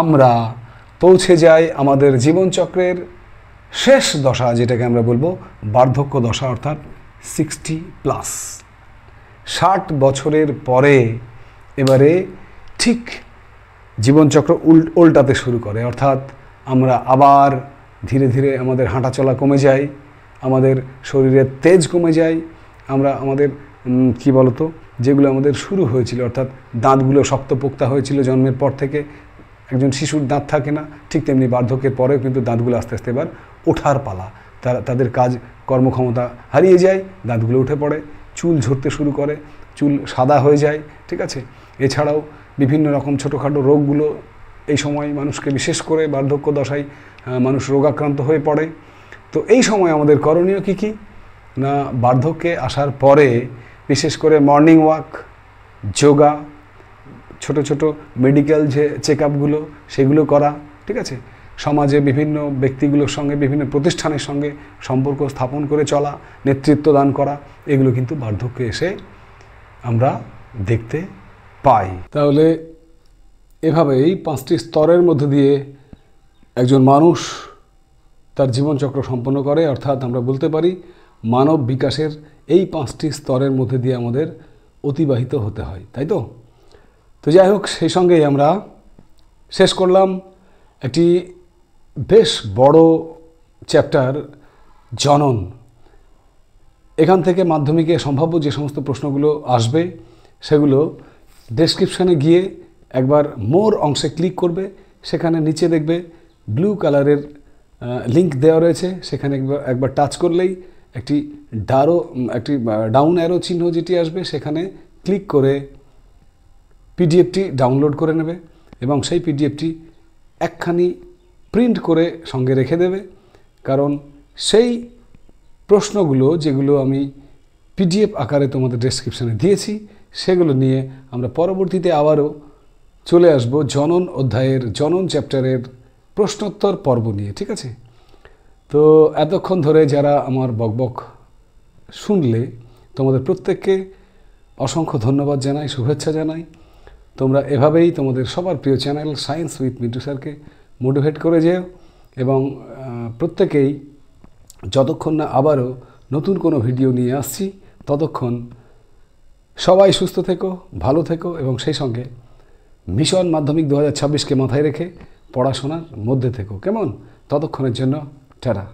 আমরা পৌঁছে যাই আমাদের জীবনচক্রের শেষ দশা, যেটাকে আমরা বলবো বার্ধক্য দশা, অর্থাৎ 60+। 60 বছরের পরে এবারে ঠিক জীবনচক্র উল্টাতে শুরু করে, অর্থাৎ আমরা আবার ধীরে ধীরে আমাদের হাঁটাচলা কমে যায়, আমাদের শরীরের তেজ কমে যায়, আমরা আমাদের কি বলতো, যেগুলো আমাদের শুরু হয়েছিল, অর্থাৎ দাঁতগুলো শক্তপোক্তা হয়েছিল জন্মের পর থেকে, একজন শিশুর দাঁত থাকে না, ঠিক তেমনি বার্ধক্যের পরেও কিন্তু দাঁতগুলো আস্তে আস্তে এবার ওঠার পালা, তাদের কাজ কর্মক্ষমতা হারিয়ে যায়, দাঁতগুলো উঠে পড়ে, চুল ঝরতে শুরু করে, চুল সাদা হয়ে যায়, ঠিক আছে। এছাড়াও বিভিন্ন রকম ছোটোখাটো রোগগুলো এই সময় মানুষকে, বিশেষ করে বার্ধক্য দশায় মানুষ রোগাক্রান্ত হয়ে পড়ে। তো এই সময় আমাদের করণীয় কী কী না, বার্ধক্যে আসার পরে বিশেষ করে মর্নিং ওয়াক, যোগা, ছোট ছোট মেডিকেল যে চেক আপগুলো সেগুলো করা, ঠিক আছে। সমাজে বিভিন্ন ব্যক্তিগুলোর সঙ্গে, বিভিন্ন প্রতিষ্ঠানের সঙ্গে সম্পর্ক স্থাপন করে চলা, নেতৃত্ব দান করা, এগুলো কিন্তু বার্ধক্যে এসে আমরা দেখতে পাই। তাহলে এভাবেই 5টি স্তরের মধ্যে দিয়ে একজন মানুষ তার জীবনচক্র সম্পন্ন করে, অর্থাৎ আমরা বলতে পারি মানব বিকাশের এই 5টি স্তরের মধ্যে দিয়ে আমাদের অতিবাহিত হতে হয়, তাই তো। তো যাই হোক, সেই সঙ্গেই আমরা শেষ করলাম একটি বেশ বড় চ্যাপ্টার, জনন। এখান থেকে মাধ্যমিকে সম্ভাব্য যে সমস্ত প্রশ্নগুলো আসবে সেগুলো ডেসক্রিপশানে গিয়ে একবার মোর অংশে ক্লিক করবে, সেখানে নিচে দেখবে ব্লু কালারের লিঙ্ক দেওয়া রয়েছে, সেখানে একবার টাচ করলেই একটি ডাউন অ্যারো চিহ্ন যেটি আসবে, সেখানে ক্লিক করে পিডিএফটি ডাউনলোড করে নেবে এবং সেই পিডিএফটি একখানি প্রিন্ট করে সঙ্গে রেখে দেবে। কারণ সেই প্রশ্নগুলো যেগুলো আমি পিডিএফ আকারে তোমাদের ডেসক্রিপশানে দিয়েছি, সেগুলো নিয়ে আমরা পরবর্তীতে আবারও চলে আসব জনন অধ্যায়ের, জনন চ্যাপ্টারের প্রশ্নোত্তর পর্ব নিয়ে, ঠিক আছে। তো এতক্ষণ ধরে যারা আমার বকবক শুনলে, তোমাদের প্রত্যেককে অসংখ্য ধন্যবাদ জানাই, শুভেচ্ছা জানাই। তোমরা এভাবেই তোমাদের সবার প্রিয় চ্যানেল সায়েন্স উইথ মিন্টু স্যারকে মোটিভেট করে যেও এবং প্রত্যেকেই যতক্ষণ না আবারও নতুন কোনো ভিডিও নিয়ে আসছি, ততক্ষণ সবাই সুস্থ থেকো, ভালো থেকো এবং সেই সঙ্গে মিশন মাধ্যমিক 2026কে মাথায় রেখে পড়াশোনার মধ্যে থেকো, কেমন? ততক্ষণের জন্য টাটা।